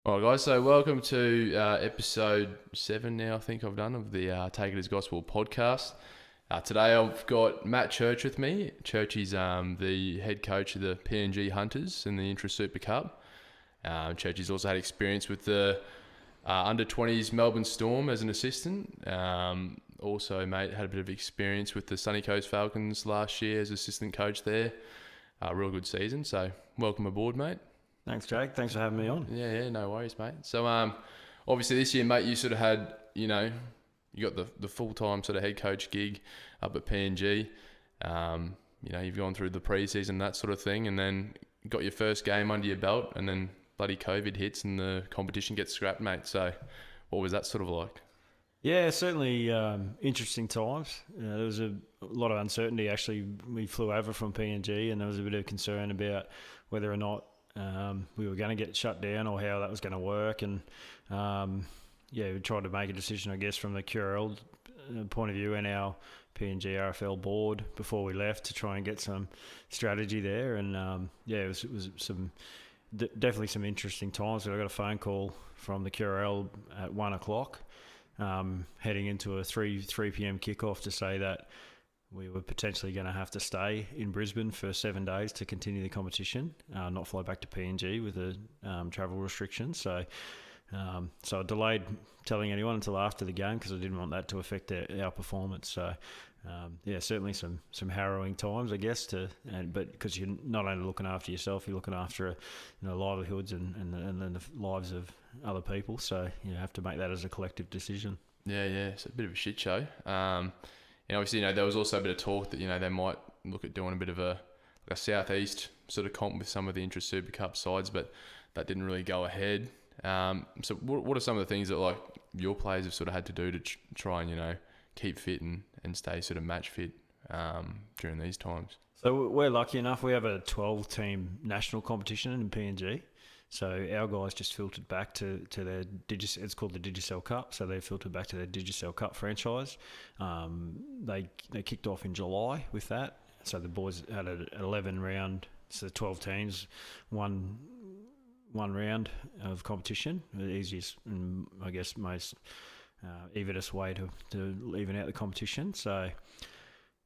All right, guys. So, welcome to episode 7 now, I think I've done, of the Take It As Gospel podcast. Today, I've got Matt Church with me. Churchie's the head coach of the PNG Hunters in the Intrust Super Cup. Churchie's also had experience with the under-20s Melbourne Storm as an assistant. Also, mate, had a bit of experience with the Sunshine Coast Falcons last year as assistant coach there. Real good season. So, welcome aboard, mate. Thanks, Jake. Thanks for having me on. Yeah, no worries, mate. So, obviously this year, mate, you sort of had, you got the full-time sort of head coach gig up at PNG. You've gone through the pre-season, that sort of thing, and then got your first game under your belt, and then bloody COVID hits and the competition gets scrapped, mate. So, what was that sort of like? Yeah, certainly interesting times. There was a lot of uncertainty. Actually, we flew over from PNG, and there was a bit of concern about whether or not we were going to get shut down or how that was going to work. And we tried to make a decision, I guess, from the QRL point of view and our PNG RFL board before we left to try and get some strategy there. And it was definitely some interesting times. I got a phone call from the QRL at 1 o'clock, heading into a 3 p.m. kickoff to say that we were potentially going to have to stay in Brisbane for 7 days to continue the competition, not fly back to PNG with the travel restrictions. So I delayed telling anyone until after the game because I didn't want that to affect our performance. So, certainly some harrowing times, I guess. But because you're not only looking after yourself, you're looking after livelihoods and the lives of other people. So you have to make that as a collective decision. Yeah, it's a bit of a shit show. Obviously, there was also a bit of talk that, they might look at doing a bit of a southeast sort of comp with some of the Intrust Super Cup sides, but that didn't really go ahead. So what are some of the things that, like, your players have sort of had to do to try and, keep fit and stay sort of match fit during these times? So we're lucky enough. We have a 12-team national competition in PNG. So our guys just filtered back to their it's called the Digicel Cup. So they filtered back to their Digicel Cup franchise. They kicked off in July with that. So the boys had an 11 round, so 12 teams, one round of competition. The easiest and I guess most evenest way to even out the competition. So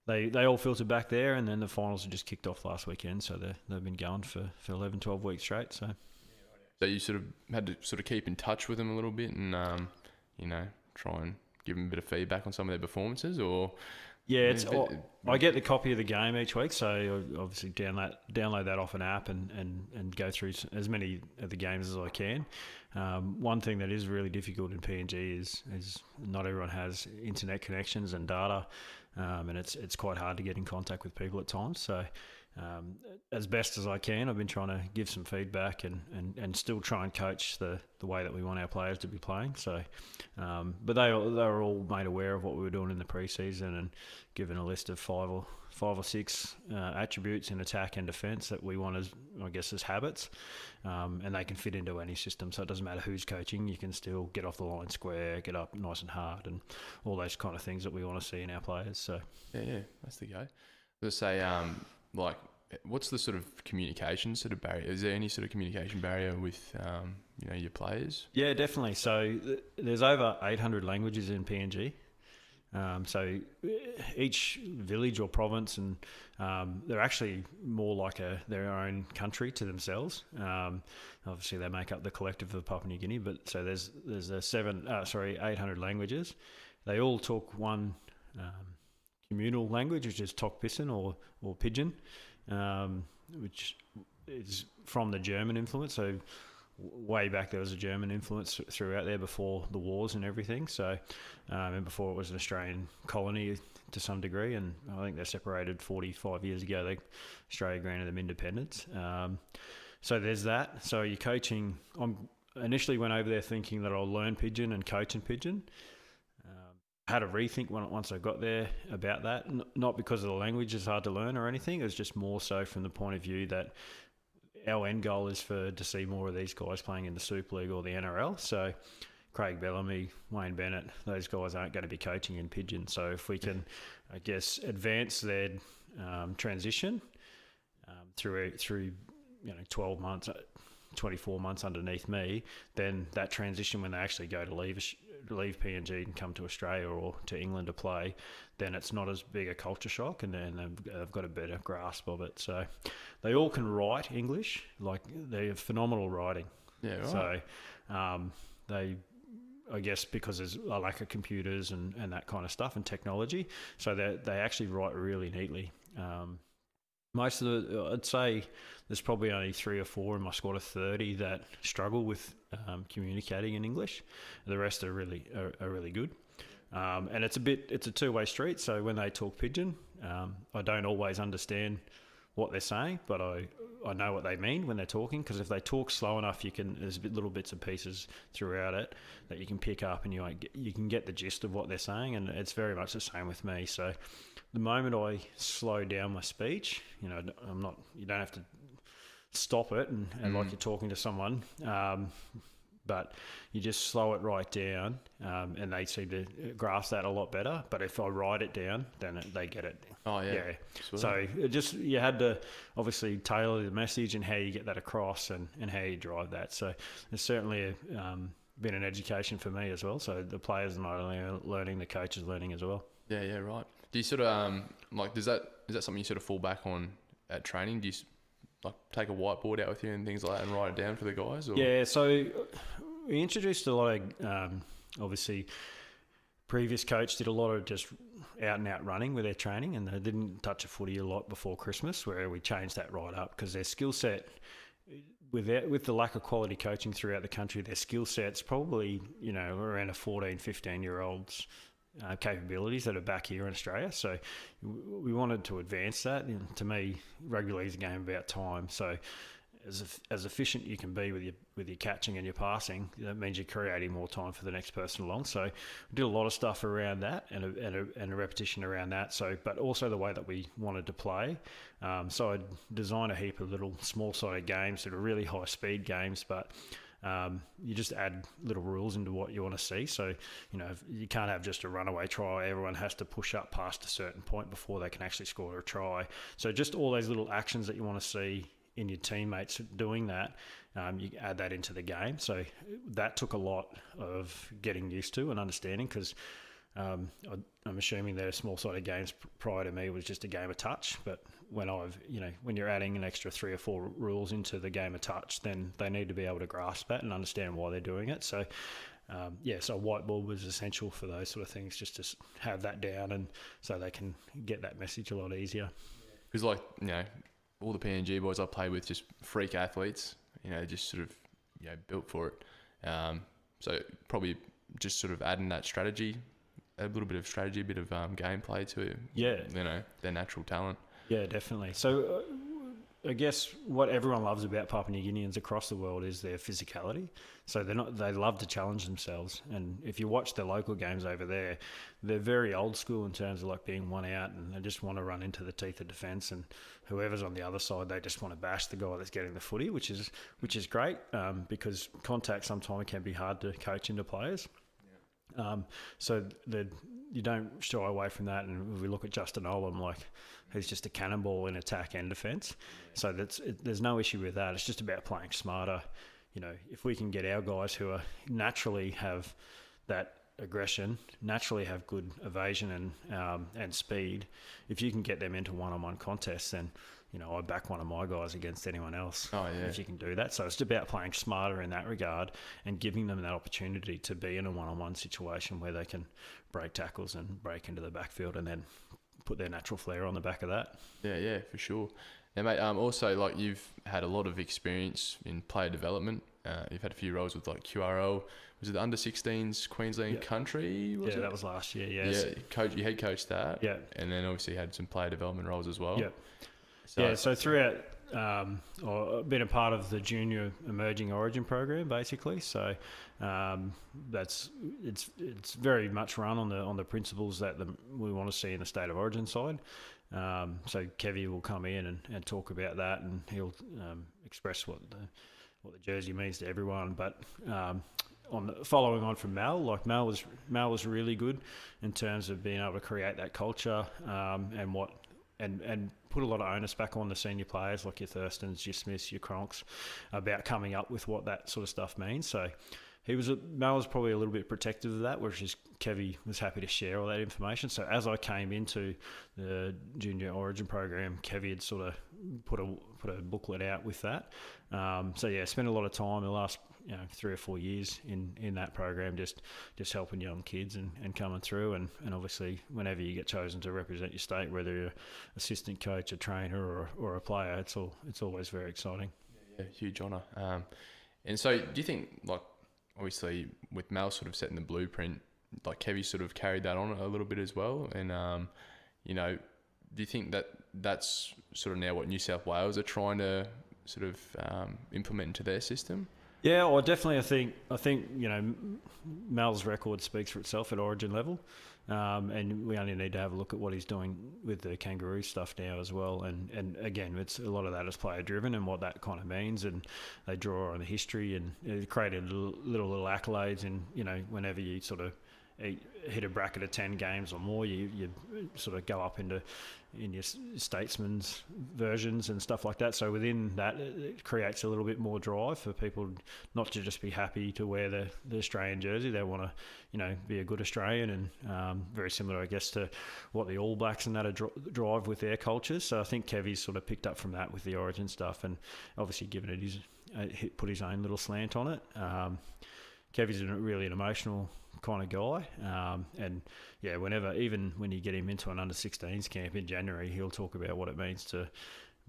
they all filtered back there, and then the finals have just kicked off last weekend. So they've been going for 11, 12 weeks straight. So you sort of had to sort of keep in touch with them a little bit and, try and give them a bit of feedback on some of their performances, or... Yeah, I get the copy of the game each week, so I obviously download that off an app and go through as many of the games as I can. One thing that is really difficult in PNG is not everyone has internet connections and data, and it's quite hard to get in contact with people at times. So as best as I can, I've been trying to give some feedback and still try and coach the way that we want our players to be playing. So, but they were all made aware of what we were doing in the pre-season and given a list of five or six attributes in attack and defence that we want as habits, and they can fit into any system. So it doesn't matter who's coaching, you can still get off the line square, get up nice and hard, and all those kind of things that we want to see in our players. So yeah, that's the go. Let's say what's the sort of communication sort of barrier? Is there any sort of communication barrier with your players? Yeah, definitely. So there's over 800 languages in PNG. So each village or province, and they're actually more like their own country to themselves. Obviously, they make up the collective of Papua New Guinea, but so there's 800 languages. They all talk one communal language, which is Tok Pisin or Pidgin, which is from the German influence. So way back there was a German influence throughout there before the wars and everything. So and before it was an Australian colony to some degree, and I think they separated 45 years ago. Australia granted them independence. So there's that. So you're coaching. I initially went over there thinking that I'll learn Pidgin and coach in Pidgin. Had a rethink once I got there about that, not because of the language is hard to learn or anything. It was just more so from the point of view that our end goal is to see more of these guys playing in the Super League or the NRL. So Craig Bellamy, Wayne Bennett, those guys aren't going to be coaching in Pidgin. So if we can, I guess, advance their transition through 12 months, 24 months underneath me, then that transition when they actually go to leave PNG and come to Australia or to England to play, then it's not as big a culture shock, and then they've got a better grasp of it. So they all can write English, like they have phenomenal writing. Yeah, right. So I guess because there's a lack of computers and that kind of stuff and technology, so they actually write really neatly. Most of I'd say there's probably only 3 or 4 in my squad of 30 that struggle with communicating in English. The rest are really good. And it's a two-way street. So when they talk pidgin, I don't always understand what they're saying, but I know what they mean when they're talking, because if they talk slow enough, there's little bits and pieces throughout it that you can pick up, and you can get the gist of what they're saying. And it's very much the same with me. So the moment I slow down my speech, you don't have to stop it and like you're talking to someone, but you just slow it right down, and they seem to grasp that a lot better. But if I write it down, then they get it. Oh, yeah. So you had to obviously tailor the message and how you get that across and how you drive that. So it's certainly been an education for me as well. So the players are not only learning, the coaches learning as well. Yeah, right. Do you sort of is that something you sort of fall back on at training? Do you like take a whiteboard out with you and things like that and write it down for the guys? Or? Yeah, so we introduced a lot of obviously previous coach did a lot of just out and out running with their training, and they didn't touch a footy a lot before Christmas, where we changed that right up, because their skill set, with the lack of quality coaching throughout the country, their skill set's probably around a 14, 15-year-old's capabilities that are back here in Australia. So we wanted to advance that. And to me, rugby league is a game about time. So as efficient you can be with your catching and your passing, that means you're creating more time for the next person along. So we did a lot of stuff around that and a repetition around that. So, but also the way that we wanted to play. So I designed a heap of little small-sided games that are really high-speed games, but you just add little rules into what you want to see. So, you can't have just a runaway try. Everyone has to push up past a certain point before they can actually score a try. So just all those little actions that you want to see in your teammates doing that, you add that into the game. So that took a lot of getting used to and understanding, because I'm assuming their small-sided games prior to me was just a game of touch. But when when you're adding an extra 3 or 4 rules into the game of touch, then they need to be able to grasp that and understand why they're doing it. So, so whiteboard was essential for those sort of things, just to have that down, and so they can get that message a lot easier. Because all the PNG boys I play with, just freak athletes, just sort of, built for it. So probably just sort of adding that strategy, a little bit of strategy, a bit of gameplay to, their natural talent. Yeah, definitely. So I guess what everyone loves about Papua New Guineans across the world is their physicality. So they love to challenge themselves. And if you watch the local games over there, they're very old school in terms of like being one out, and they just want to run into the teeth of defence, and whoever's on the other side, they just want to bash the guy that's getting the footy, which is great, because contact sometimes can be hard to coach into players. Yeah. So you don't shy away from that. And if we look at Justin Olam, he's just a cannonball in attack and defence. So there's no issue with that. It's just about playing smarter. If we can get our guys who are naturally have that aggression, naturally have good evasion and speed, if you can get them into one-on-one contests, then I back one of my guys against anyone else. Oh, yeah. If you can do that. So it's about playing smarter in that regard and giving them that opportunity to be in a one-on-one situation where they can break tackles and break into the backfield, and then put their natural flair on the back of that. Yeah, for sure. And mate, also you've had a lot of experience in player development. You've had a few roles with QRL. Was it the under-16s Queensland Country? That was last year. Yes. Yeah, you head coached that. Yeah. And then obviously had some player development roles as well. Yeah. So throughout, I've been a part of the junior emerging origin program basically. So it's very much run on the principles that we want to see in the state of origin side. So Kevy will come in and talk about that, and he'll express what the jersey means to everyone. But following on from Mal was really good in terms of being able to create that culture, and what and put a lot of onus back on the senior players like your Thurstons, your Smiths, your Cronks, about coming up with what that sort of stuff means. So Mal was probably a little bit protective of that, whereas Kevy was happy to share all that information. So as I came into the junior origin program, Kevy had sort of put a booklet out with that. Spent a lot of time the last 3 or 4 years in that program, just helping young kids and coming through. And obviously, whenever you get chosen to represent your state, whether you're assistant coach, a trainer, or a player, it's always very exciting. Yeah, huge honour. And so, do you think, like, obviously with Mel sort of setting the blueprint, like Kevy sort of carried that on a little bit as well? And do you think that that's sort of now what New South Wales are trying to sort of implement into their system? Yeah, well, definitely. I think Mal's record speaks for itself at origin level, and we only need to have a look at what he's doing with the kangaroo stuff now as well. And again, it's a lot of that is player driven and what that kind of means, and they draw on the history and it created little accolades. And whenever you sort of hit a bracket of 10 games or more, you sort of go up in your statesman's versions and stuff like that. So within that, it creates a little bit more drive for people not to just be happy to wear the Australian jersey. They want to, be a good Australian, and very similar, I guess, to what the All Blacks and that drive with their cultures. So I think Kevy's sort of picked up from that with the origin stuff, and obviously given it put his own little slant on it. Kevy's really an emotional kind of guy, and even when you get him into an under-16s camp in January, he'll talk about what it means to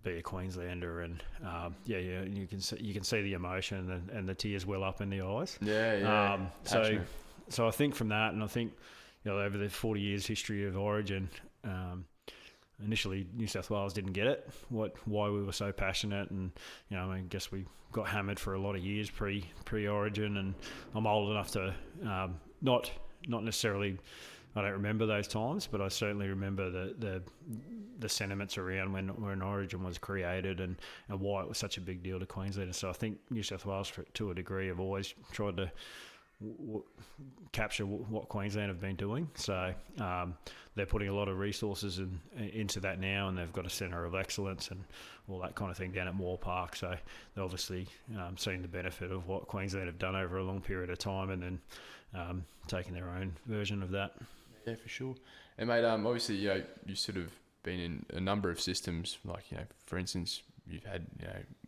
be a Queenslander, and and you can see the emotion and the tears well up in the eyes. So I think from that, and I think over the 40 years history of Origin, initially New South Wales didn't get it, why we were so passionate, and I guess we got hammered for a lot of years pre-Origin, and I'm old enough to not necessarily, I don't remember those times, but I certainly remember the sentiments around when Origin was created and why it was such a big deal to Queensland. So I think New South Wales, to a degree, have always tried to capture what Queensland have been doing. So they're putting a lot of resources into that now, and they've got a centre of excellence and all that kind of thing down at Moore Park. So they're obviously seeing the benefit of what Queensland have done over a long period of time, and then taking their own version of that. Yeah, for sure. And mate, obviously, you've sort of been in a number of systems. Like, for instance, you've had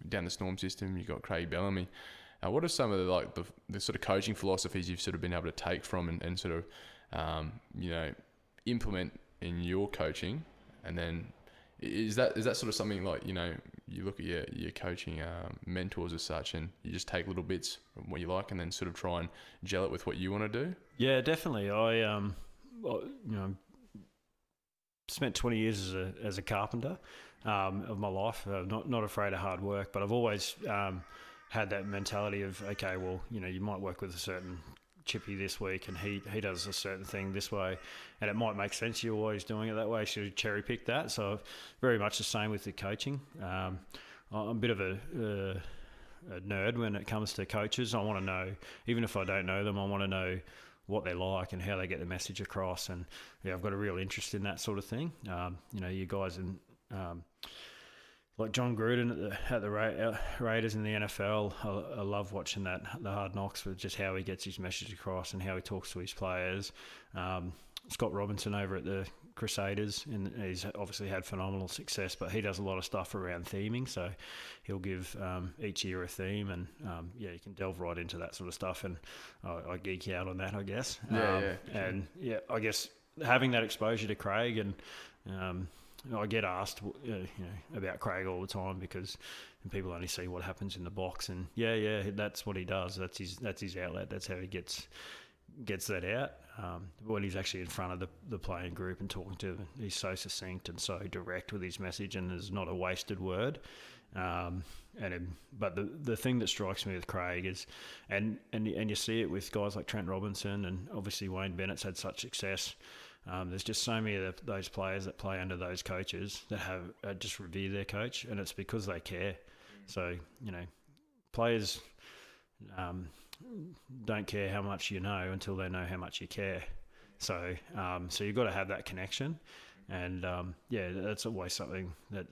down the Storm system, you've got Craig Bellamy. What are some of the sort of coaching philosophies you've sort of been able to take from and sort of implement in your coaching? And then is that sort of something like you look at your coaching mentors as such, and you just take little bits from what you like and then sort of try and gel it with what you want to do? Yeah, definitely. I spent 20 years as a carpenter of my life. Not afraid of hard work, but I've always had that mentality of, okay, well, you might work with a certain chippy this week and he does a certain thing this way, and it might make sense you're always doing it that way, so you cherry pick that. So very much the same with the coaching. I'm a bit of a nerd when it comes to coaches. I want to know, even if I don't know them, I want to know what they're like and how they get the message across, and I've got a real interest in that sort of thing. You guys in like John Gruden at the Raiders in the NFL, I love watching the Hard Knocks with just how he gets his message across and how he talks to his players. Scott Robinson over at the Crusaders, and he's obviously had phenomenal success, but he does a lot of stuff around theming, so he'll give each year a theme, and you can delve right into that sort of stuff, and I geek out on that, I guess. And I guess having that exposure to Craig, and I get asked about Craig all the time, because people only see what happens in the box, and that's what he does. That's his outlet. That's how he gets that out. When he's actually in front of the playing group and talking to them, he's so succinct and so direct with his message, and there's not a wasted word. But the thing that strikes me with Craig is, and you see it with guys like Trent Robinson, and obviously Wayne Bennett's had such success. There's just so many of those players that play under those coaches that have just revere their coach, and it's because they care. So players don't care how much you know until they know how much you care. So you've got to have that connection. And that's always something that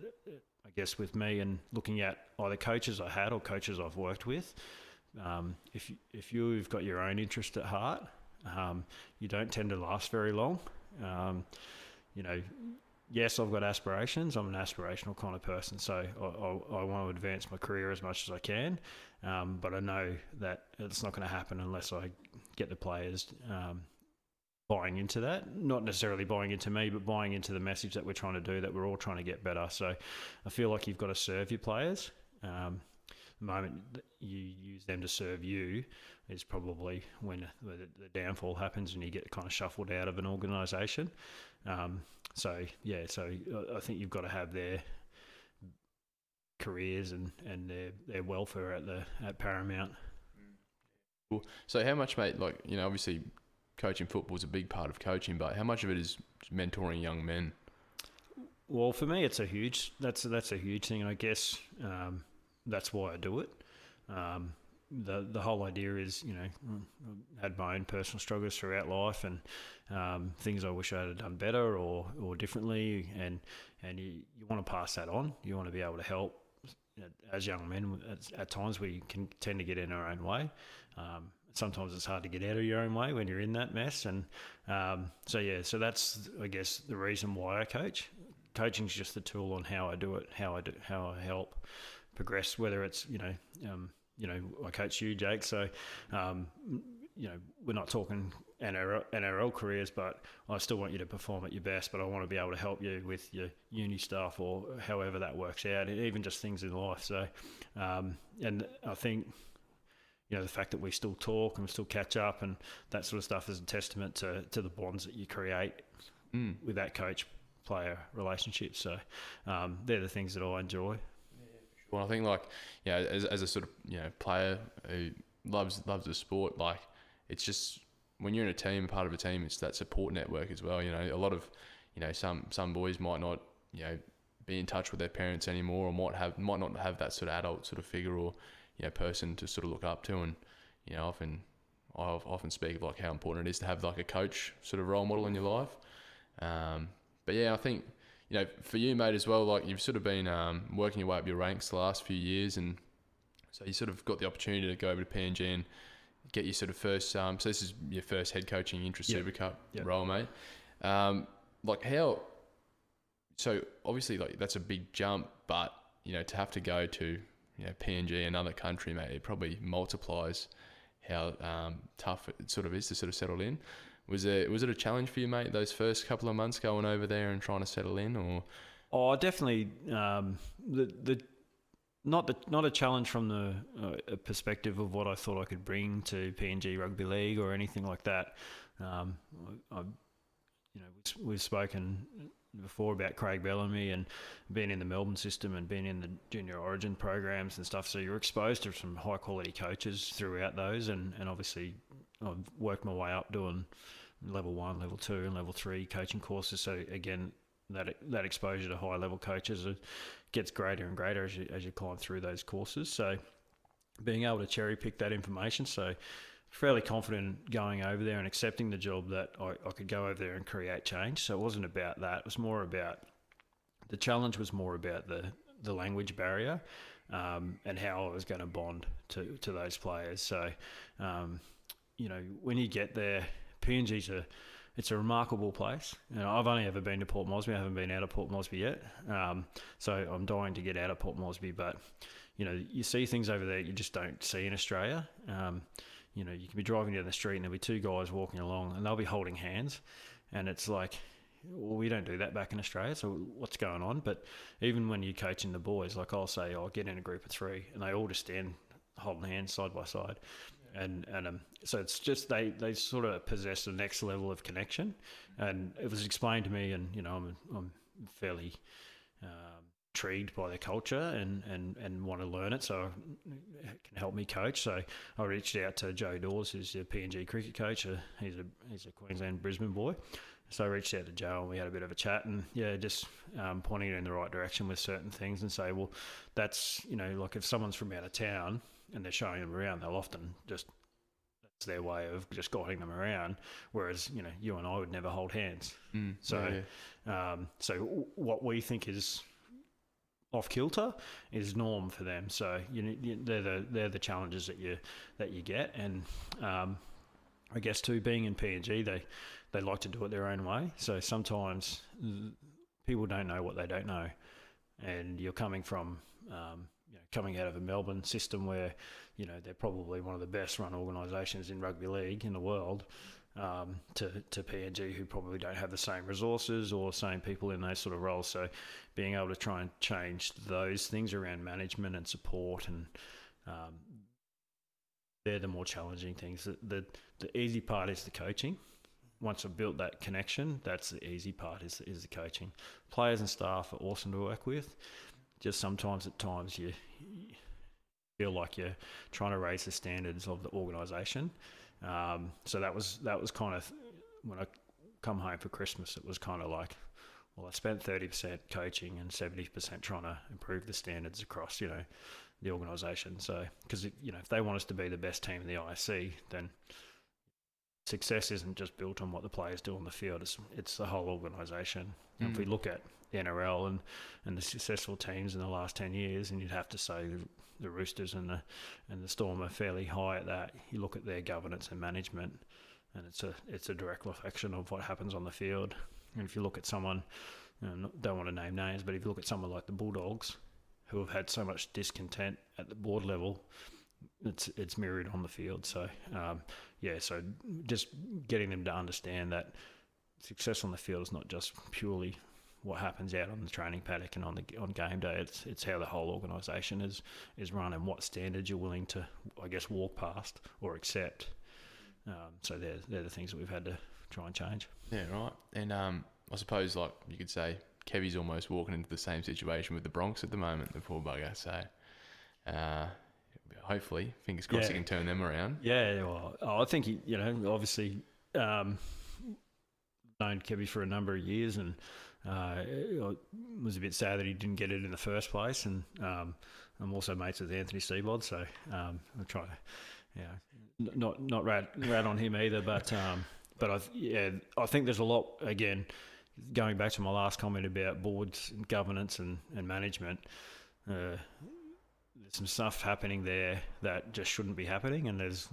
I guess with me and looking at either coaches I had or coaches I've worked with, if you've got your own interest at heart, you don't tend to last very long. Yes, I've got aspirations. I'm an aspirational kind of person, so I want to advance my career as much as I can. But I know that it's not going to happen unless I get the players buying into that. Not necessarily buying into me, but buying into the message that we're trying to do, that we're all trying to get better. So I feel like you've got to serve your players. The moment that you use them to serve you is probably when the downfall happens and you get kind of shuffled out of an organisation. So I think you've got to have their careers and their welfare at paramount. Cool. So how much, mate, obviously coaching football is a big part of coaching, but how much of it is mentoring young men? Well, for me, that's a huge thing, and I guess that's why I do it. The whole idea is, I had my own personal struggles throughout life, and things I wish I had done better or differently, and you want to pass that on. You want to be able to help. As young men, at times we can tend to get in our own way. Sometimes it's hard to get out of your own way when you're in that mess, and so that's, I guess, the reason why I coach. Coaching is just the tool on how I do it, how I help progress. Whether it's I coach you, Jake. So we're not talking NRL careers, but I still want you to perform at your best. But I want to be able to help you with your uni stuff or however that works out, even just things in life. So and I think, the fact that we still talk and we still catch up and that sort of stuff is a testament to the bonds that you create with that coach-player relationship. So they're the things that I enjoy. Well, I think as a sort of player who loves the sport, it's just when you're in a team, part of a team, it's that support network as well. A lot of some boys might not be in touch with their parents anymore, or might not have that sort of adult sort of figure or person to sort of look up to, and I often speak of how important it is to have a coach sort of role model in your life. But yeah, I think for you, mate, as well, you've sort of been working your way up your ranks the last few years, and so you sort of got the opportunity to go over to PNG and get your sort of first. So this is your first head coaching Intrust Super Cup role, mate. How? So obviously, that's a big jump, but to have to go to PNG, another country, mate, it probably multiplies how tough it sort of is to sort of settle in. Was it a challenge for you, mate, those first couple of months going over there and trying to settle in, or? Oh, definitely. Not a challenge from the perspective of what I thought I could bring to PNG Rugby League or anything like that. We've spoken before about Craig Bellamy and being in the Melbourne system and being in the junior origin programs and stuff. So you're exposed to some high quality coaches throughout those, and obviously I've worked my way up doing level 1, level 2 and level 3 coaching courses. So again, that exposure to high level coaches gets greater and greater as you climb through those courses. So being able to cherry pick that information, so fairly confident going over there and accepting the job that I could go over there and create change. So it wasn't about that. It was more about, the challenge was more about the language barrier and how I was going to bond to those players. So, when you get there, PNG's it's a remarkable place. I've only ever been to Port Moresby. I haven't been out of Port Moresby yet. So I'm dying to get out of Port Moresby. But, you see things over there you just don't see in Australia. You can be driving down the street and there'll be two guys walking along and they'll be holding hands. And it's like, well, we don't do that back in Australia. So what's going on? But even when you're coaching the boys, I'll say, I'll get in a group of 3 and they all just stand holding hands side by side. And so it's just they sort of possess the next level of connection, and it was explained to me, and I'm fairly intrigued by their culture and want to learn it, so it can help me coach. So I reached out to Joe Dawes, who's the PNG cricket coach. He's a Queensland Brisbane boy. So I reached out to Joe and we had a bit of a chat, and just pointing it in the right direction with certain things, and say, well, that's if someone's from out of town and they're showing them around, they'll often just their way of just guiding them around, whereas you and I would never hold hands. So what we think is off kilter is norm for them. So they're the challenges that you get, and I guess too, being in PNG, they like to do it their own way. So sometimes people don't know what they don't know, and you're coming from coming out of a Melbourne system where they're probably one of the best run organisations in rugby league in the world, to PNG, who probably don't have the same resources or same people in those sort of roles. So being able to try and change those things around management and support, and they're the more challenging things. The easy part is the coaching. Once I've built that connection, that's the easy part, is the coaching. Players and staff are awesome to work with. Just sometimes at times you feel like you're trying to raise the standards of the organisation. So that was kind of, when I come home for Christmas, it was kind of like, well, I spent 30% coaching and 70% trying to improve the standards across, the organisation. So, because, if they want us to be the best team in the ISC, then success isn't just built on what the players do on the field. It's the whole organisation. And if we look at the NRL and the successful teams in the last 10 years, and you'd have to say the Roosters and the Storm are fairly high at that. You look at their governance and management, and it's a direct reflection of what happens on the field. And if you look at someone, don't want to name names, but if you look at someone like the Bulldogs, who have had so much discontent at the board level, it's mirrored on the field. So so just getting them to understand that success on the field is not just purely what happens out on the training paddock and on game day. It's how the whole organisation is run, and what standards you're willing to, I guess, walk past or accept. So they're the things that we've had to try and change. Yeah, right. And I suppose, like you could say, Kevy's almost walking into the same situation with the Bronx at the moment, the poor bugger. So hopefully, fingers crossed, he can turn them around. Yeah, well, I think obviously known Kevy for a number of years, and it was a bit sad that he didn't get it in the first place. And I'm also mates with Anthony Seabold, so I'll try to, not rat on him either. But I think there's a lot, again, going back to my last comment about boards and governance and management. There's some stuff happening there that just shouldn't be happening, and there's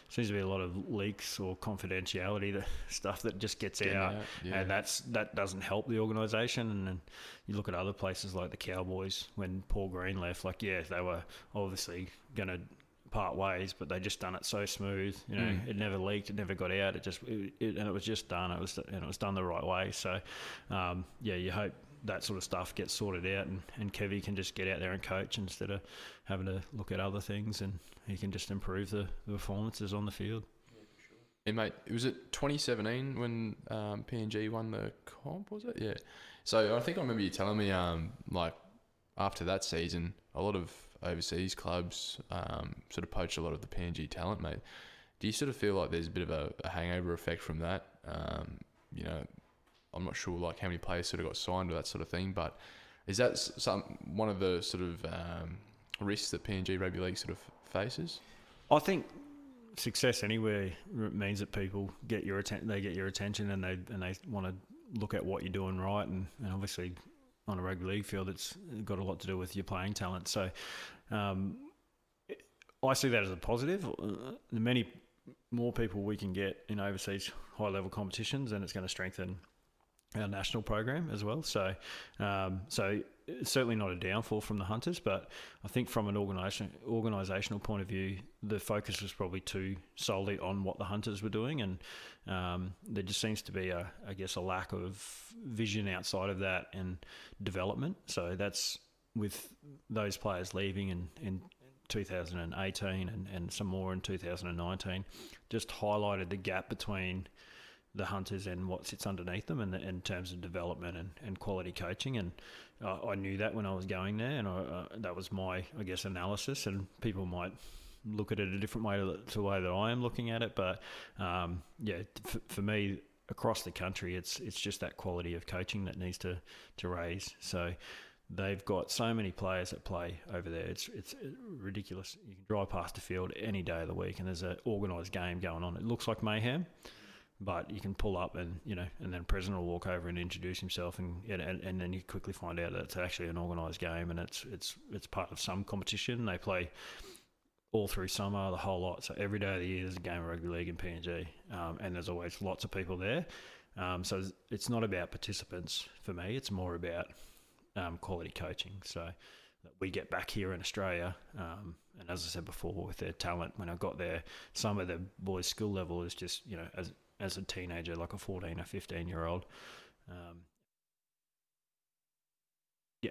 seems to be a lot of leaks or confidentiality, stuff that just gets out, and that doesn't help the organisation. And then you look at other places like the Cowboys, when Paul Green left, they were obviously going to part ways, but they just done it so smooth. It never leaked, it never got out. And it was just done. It was done the right way. So you hope that sort of stuff gets sorted out, and Kevy can just get out there and coach instead of having to look at other things, and he can just improve the performances on the field. Yeah, for sure. And mate, was it 2017 when PNG won the comp, was it? Yeah. So I think I remember you telling me after that season, a lot of overseas clubs sort of poached a lot of the PNG talent, mate. Do you sort of feel like there's a bit of a hangover effect from that? I'm not sure how many players sort of got signed or that sort of thing, but is that one of the sort of risks that PNG Rugby League sort of faces? I think success anywhere means that people get your attention. They get your attention, and they want to look at what you're doing right, and obviously on a rugby league field, it's got a lot to do with your playing talent. So I see that as a positive. The many more people we can get in overseas high level competitions, and it's going to strengthen our national program as well. So it's certainly not a downfall from the Hunters, but I think from an organisational point of view, the focus was probably too solely on what the Hunters were doing, and there just seems to be a lack of vision outside of that and development. So that's with those players leaving in 2018 and some more in 2019, just highlighted the gap between the Hunters and what sits underneath them in terms of development and quality coaching. And I knew that when I was going there, and that was my, analysis, and people might look at it a different way to the way that I am looking at it. But for me, across the country, it's just that quality of coaching that needs to raise. So they've got so many players that play over there. It's ridiculous. You can drive past the field any day of the week, and there's an organised game going on. It looks like mayhem, but you can pull up and and then the president will walk over and introduce himself, and then you quickly find out that it's actually an organised game, and it's part of some competition. They play all through summer, the whole lot. So every day of the year there's a game of rugby league in PNG, and there's always lots of people there. So it's not about participants for me. It's more about quality coaching. So that we get back here in Australia, and as I said before, with their talent, when I got there, some of the boys' skill level is just, as a teenager, like a 14 or 15-year-old,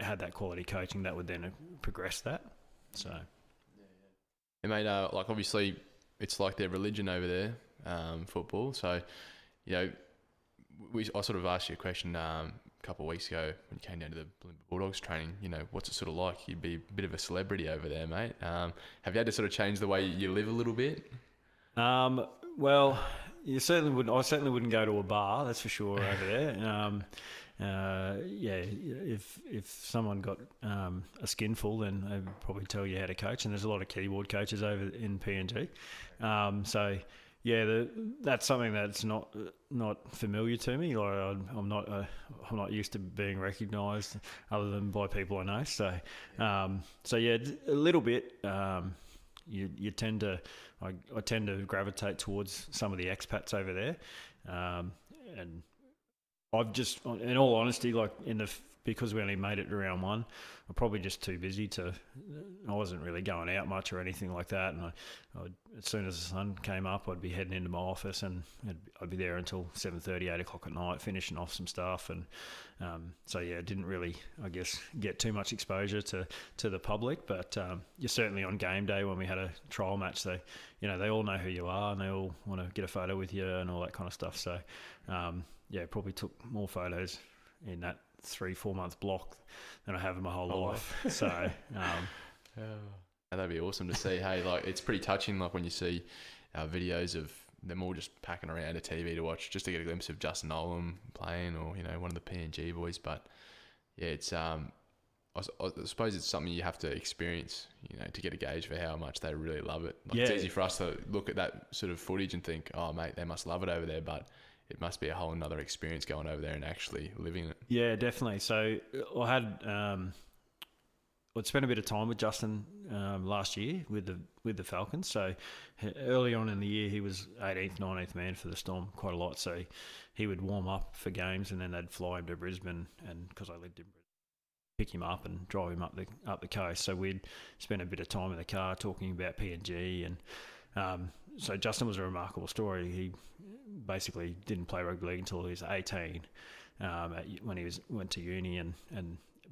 had that quality coaching that would then progress that. So, yeah, mate. Like obviously, it's like their religion over there, football. So, I sort of asked you a question a couple of weeks ago when you came down to the Bulldogs training. What's it sort of like? You'd be a bit of a celebrity over there, mate. Have you had to sort of change the way you live a little bit? Well, you certainly wouldn't. I certainly wouldn't go to a bar. That's for sure over there. If someone got a skinful, then they'd probably tell you how to coach. And there's a lot of keyboard coaches over in PNG. That's something that's not familiar to me. Like I'm not used to being recognised other than by people I know. So a little bit. You tend to, I tend to gravitate towards some of the expats over there, and I've just, in all honesty, because we only made it to round one, I'm probably just too busy I wasn't really going out much or anything like that. And as soon as the sun came up, I'd be heading into my office, and I'd be there until 7:30, 8 o'clock at night, finishing off some stuff. And didn't really, I guess, get too much exposure to the public. But you're certainly on game day when we had a trial match, they all know who you are, and they all want to get a photo with you and all that kind of stuff. So probably took more photos in that 3-4 month block than I have in my whole life. So that'd be awesome to see. Hey, it's pretty touching, like when you see videos of them all just packing around a TV to watch, just to get a glimpse of Justin Olam playing, or one of the PNG boys. But yeah, it's I suppose it's something you have to experience, to get a gauge for how much they really love it. It's easy for us to look at that sort of footage and think, oh mate, they must love it over there, but it must be a whole another experience going over there and actually living it. Yeah, definitely. So I had I'd spent a bit of time with Justin last year with the Falcons. So early on in the year, he was 18th, 19th man for the Storm quite a lot. So he would warm up for games, and then they'd fly him to Brisbane, and because I lived in Brisbane, pick him up and drive him up the coast. So we'd spend a bit of time in the car talking about PNG, and so Justin was a remarkable story. He basically didn't play rugby league until he was 18, when he went to uni,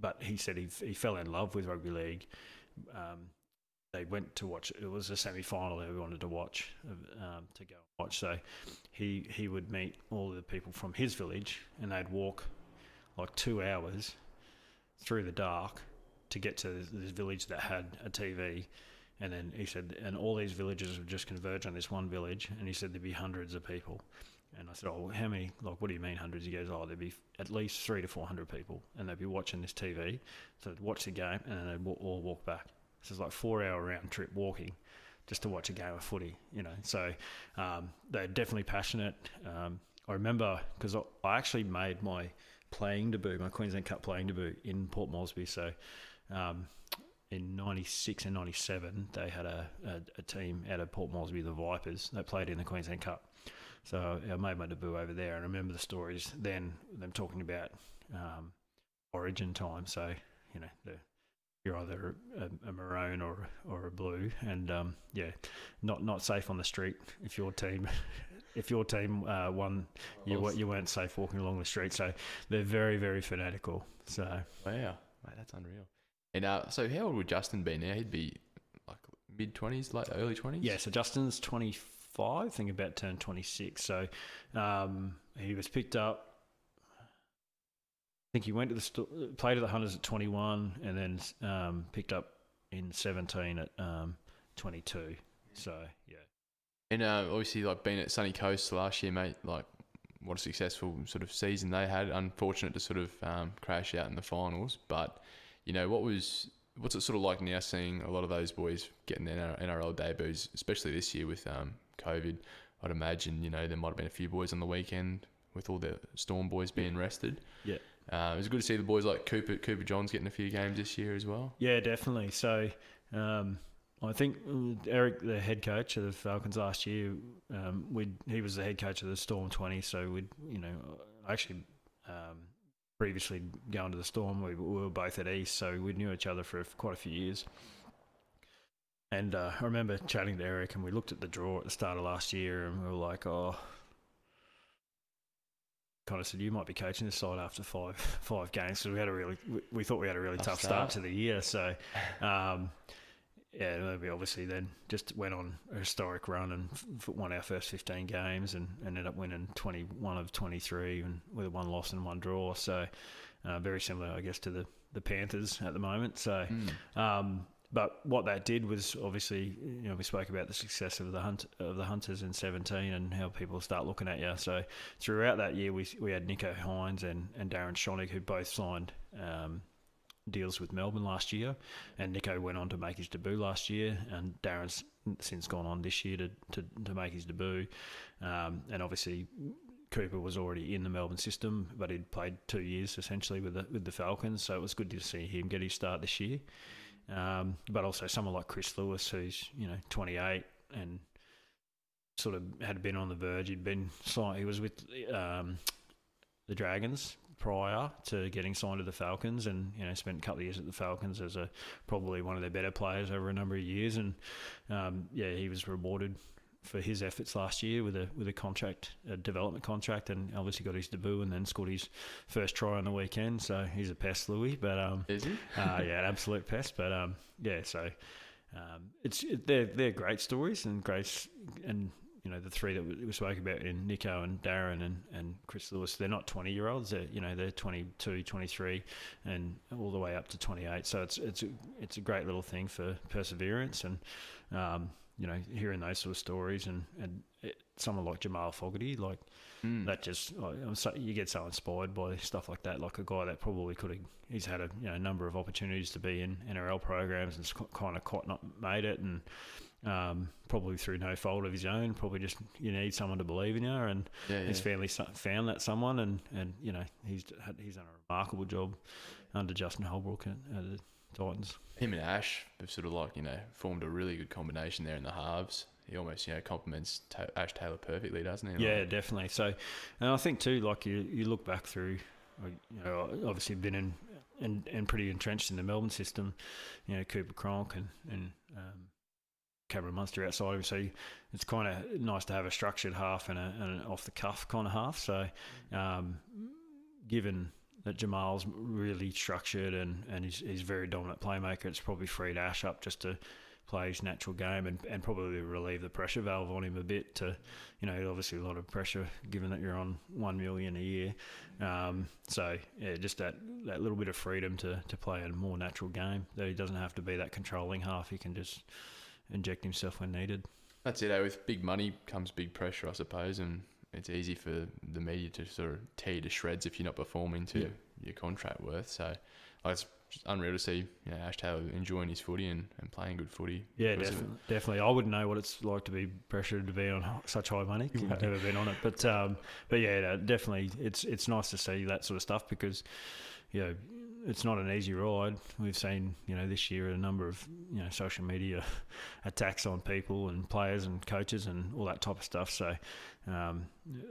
but he said he fell in love with rugby league. They went to watch. It was a semi-final that we wanted to watch, to go and watch. So he would meet all of the people from his village, and they'd walk like 2 hours through the dark to get to this village that had a TV. And then he said, and all these villages would just converge on this one village. And he said there'd be hundreds of people. And I said, oh, how many? Like, what do you mean hundreds? He goes, oh, there'd be at least 300 to 400 people, and they'd be watching this TV. So they'd watch the game, and then they'd all walk back. So it's like 4-hour round trip walking just to watch a game of footy, So they're definitely passionate. I remember, because I actually made my playing debut, my Queensland Cup playing debut in Port Moresby. So in 96 and 97, they had a team out of Port Moresby, the Vipers, that played in the Queensland Cup. So I made my debut over there, and I remember the stories then, them talking about origin time. So, you're either a maroon or a blue, and not safe on the street if your team won. You weren't safe walking along the street. So they're very, very fanatical. So wow, mate, that's unreal. And so how old would Justin be now? He'd be like mid-20s, like early 20s? Yeah, so Justin's 25, I think about turned 26. So he was picked up, I think he went to played at the Hunters at 21, and then picked up in 17 at 22. So, yeah. And obviously, like, being at Sunny Coast last year, mate, like, what a successful sort of season they had. Unfortunate to sort of crash out in the finals, but what's it sort of like now seeing a lot of those boys getting their NRL debuts, especially this year with COVID? I'd imagine, there might have been a few boys on the weekend with all the Storm boys being rested. Yeah. It was good to see the boys like Cooper Johns getting a few games this year as well. Yeah, definitely. So I think Eric, the head coach of the Falcons last year, he was the head coach of the Storm 20. So actually previously going to the Storm, we were both at East, so we knew each other for quite a few years. And I remember chatting to Eric, and we looked at the draw at the start of last year, and we were like, kind of said, you might be coaching this side after five games, because we thought we had a really tough start to the year. So, we obviously then just went on a historic run and won our first 15 games and ended up winning 21 of 23 and with one loss and one draw. So, very similar, I guess, to the Panthers at the moment. So, but what that did was obviously, we spoke about the success of the Hunters in 17 and how people start looking at you. So throughout that year, we had Nico Hines and Darren Schonig, who both signed deals with Melbourne last year, and Nico went on to make his debut last year, and Darren's since gone on this year to make his debut, and obviously Cooper was already in the Melbourne system, but he'd played 2 years essentially with the Falcons, so it was good to see him get his start this year. But also someone like Chris Lewis, who's 28 and sort of had been on the verge. He was with the Dragons prior to getting signed to the Falcons, and spent a couple of years at the Falcons as probably one of their better players over a number of years. And he was rewarded for his efforts last year with a development contract, and obviously got his debut and then scored his first try on the weekend. So he's a pest, Louis. But is he? an absolute pest. But so they're great stories and great, and the three that we spoke about in Nico and Darren and Chris Lewis, they're not 20-year-olds. They're 22, 23, and all the way up to 28. So it's a great little thing for perseverance and. Hearing those sort of stories and someone like Jamal Fogarty, that just you get so inspired by stuff like that. Like a guy that probably he's had a number of opportunities to be in NRL programs and kind of not made it, and probably through no fault of his own. Probably just you need someone to believe in you, and his family found that someone, and he's done a remarkable job under Justin Holbrook at the Titans. Him and Ash have sort of formed a really good combination there in the halves. He almost complements Ash Taylor perfectly, doesn't he? Yeah, definitely. So, and I think too, you look back through, obviously been and pretty entrenched in the Melbourne system. Cooper Cronk and Cameron Munster outside of him. So it's kind of nice to have a structured half and an off the cuff kind of half. So, given that Jamal's really structured and he's very dominant playmaker, it's probably freed Ash up just to play his natural game and probably relieve the pressure valve on him a bit to, obviously a lot of pressure given that you're on $1 million a year. Just that little bit of freedom to play a more natural game, that he doesn't have to be that controlling half. He can just inject himself when needed. That's it. With big money comes big pressure, I suppose, and it's easy for the media to sort of tear you to shreds if you're not performing to your contract worth. So it's unreal to see Ash Taylor enjoying his footy and playing good footy. Yeah, definitely. I wouldn't know what it's like to be pressured to be on such high money. I've never been on it, but definitely, it's nice to see that sort of stuff because it's not an easy ride. We've seen this year a number of social media attacks on people and players and coaches and all that type of stuff. So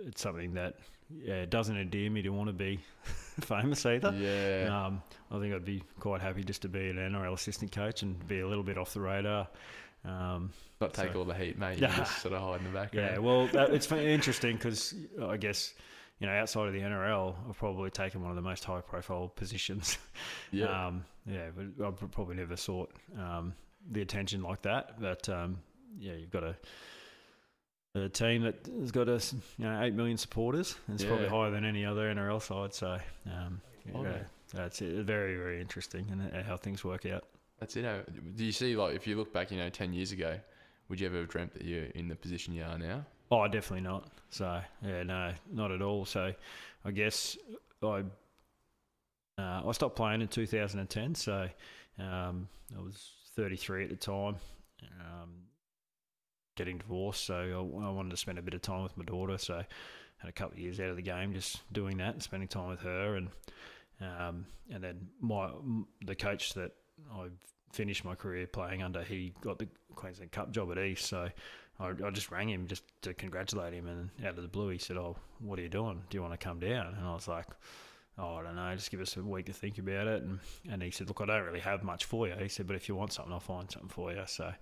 it's something that it doesn't endear me to want to be famous either. Yeah. I think I'd be quite happy just to be an NRL assistant coach and be a little bit off the radar. Not take all the heat, mate. You just sort of hide in the background. Yeah, well, it's interesting because I guess, outside of the NRL, I've probably taken one of the most high-profile positions. Yeah. But I probably never sought the attention like that. But, you've got a team that has got 8 million supporters. It's probably higher than any other NRL side. So, that's very, very interesting and how things work out. That's it. Do you see, if you look back, 10 years ago, would you ever have dreamt that you're in the position you are now? Oh, definitely not. So, no, not at all. So, I guess I I stopped playing in 2010, so I was 33 at the time, getting divorced, so I wanted to spend a bit of time with my daughter, so I had a couple of years out of the game just doing that and spending time with her, and then the coach that I finished my career playing under, he got the Queensland Cup job at East, so I just rang him just to congratulate him, and out of the blue he said, "Oh, what are you doing? Do you want to come down?" And I was like, "Oh, I don't know, just give us a week to think about it." And he said, "Look, I don't really have much for you." He said, "But if you want something, I'll find something for you." So,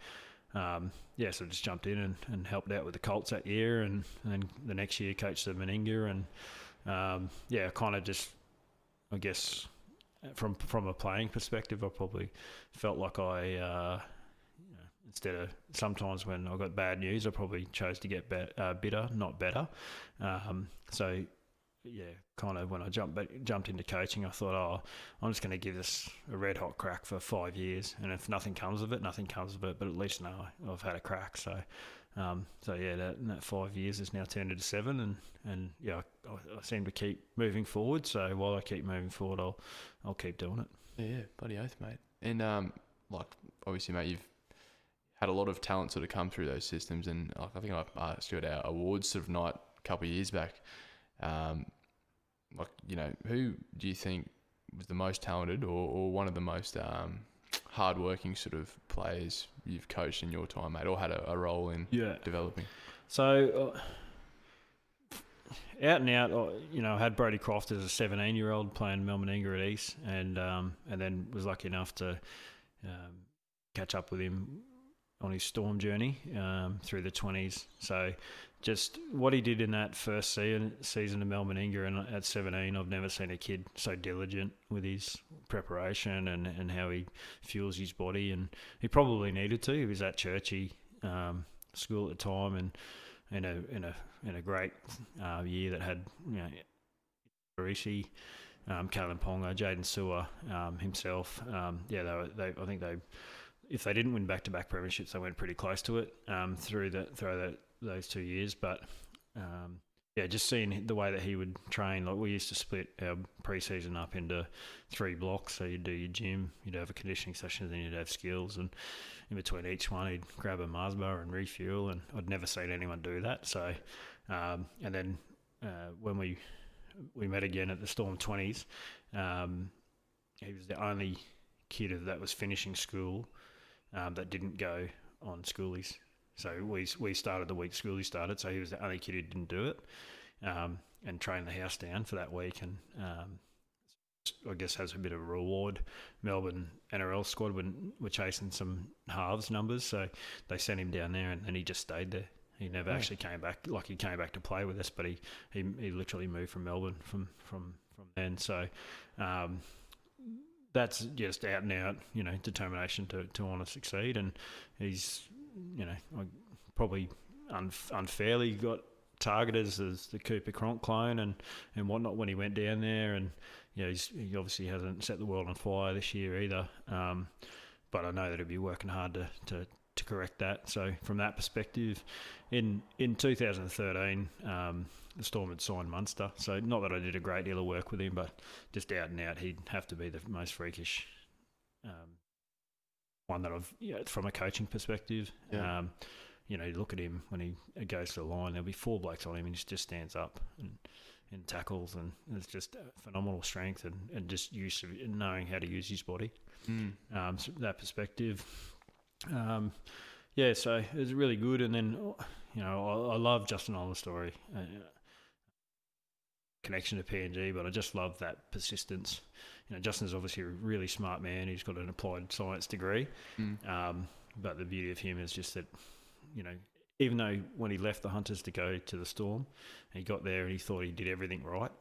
so I just jumped in and helped out with the Colts that year, and then the next year coached the Meninga, and kind of just, I guess, from a playing perspective, I probably felt like I, instead of sometimes when I got bad news, I probably chose to get bitter, not better. Kind of when I jumped into coaching, I thought, oh, I'm just going to give this a red hot crack for 5 years, and if nothing comes of it, nothing comes of it. But at least now I've had a crack. So, that 5 years has now turned into 7, and I seem to keep moving forward. So while I keep moving forward, I'll keep doing it. Yeah, bloody oath, mate. And obviously, mate, you've had a lot of talent sort of come through those systems, and I think I asked you at our awards sort of night a couple of years back. Who do you think was the most talented or one of the most hard-working sort of players you've coached in your time, mate, or had a role in developing? So, out and out, I had Brodie Croft as a 17-year-old playing Melbourne Storm at East, and then was lucky enough to catch up with him on his Storm journey through the 20s. So just what he did in that first season of Melbourne Storm, and at 17, I've never seen a kid so diligent with his preparation and how he fuels his body, and he probably needed to. He was at Churchie school at the time, and in a great year that had Barisi, Kalen Ponga, Jaden Sewer, himself. I think if they didn't win back-to-back premierships, they went pretty close to it through those 2 years. But just seeing the way that he would train, like we used to split our pre-season up into 3 blocks. So you'd do your gym, you'd have a conditioning session, then you'd have skills, and in between each one, he'd grab a Mars bar and refuel. And I'd never seen anyone do that. So, and then when we met again at the Storm 20s, he was the only kid that was finishing school that didn't go on schoolies. So we started the week schoolies started, so he was the only kid who didn't do it, and trained the house down for that week, and I guess as a bit of a reward, Melbourne NRL squad were chasing some halves numbers, so they sent him down there, and then he just stayed there. He never actually came back. Like, he came back to play with us, but he literally moved from Melbourne from then. So that's just out and out, determination to want to succeed. And he's, probably unfairly got targeted as the Cooper Cronk clone and whatnot when he went down there. And he obviously hasn't set the world on fire this year either. But I know that he'll be working hard to correct that. So from that perspective, in 2013, the Storm had signed Munster. So not that I did a great deal of work with him, but just out and out, he'd have to be the most freakish one that I've, from a coaching perspective. Yeah. You look at him when he goes to the line, there'll be 4 blokes on him, and he just stands up and tackles, and it's just phenomenal strength and just use of knowing how to use his body. So that perspective. So it was really good. And then, I love Justin Olam's story, connection to PNG, but I just love that persistence. Justin's obviously a really smart man. He's got an applied science degree. But the beauty of him is just that, even though when he left the Hunters to go to the Storm, he got there and he thought he did everything right.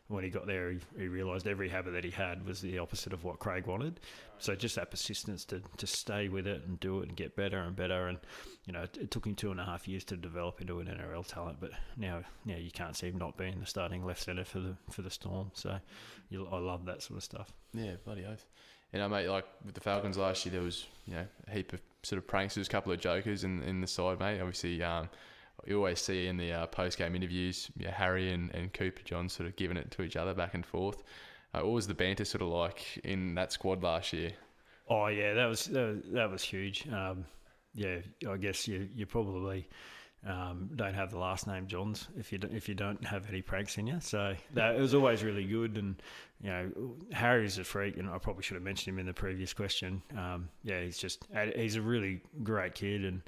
When he got there, he realised every habit that he had was the opposite of what Craig wanted. So just that persistence to stay with it and do it and get better and better. And, it took him 2.5 years to develop into an NRL talent, but now you can't see him not being the starting left centre for the Storm. So I love that sort of stuff. Yeah, bloody oath. Mate, like with the Falcons last year, there was, a heap of sort of pranksters, a couple of jokers in the side, mate. Obviously, you always see in the post-game interviews, Harry and Cooper John sort of giving it to each other back and forth. What was the banter sort of like in that squad last year? Oh yeah, that was huge. Yeah, I guess you probably don't have the last name Johns if you don't have any pranks in you. So it was always really good. And Harry's a freak, and I probably should have mentioned him in the previous question. He's a really great kid, and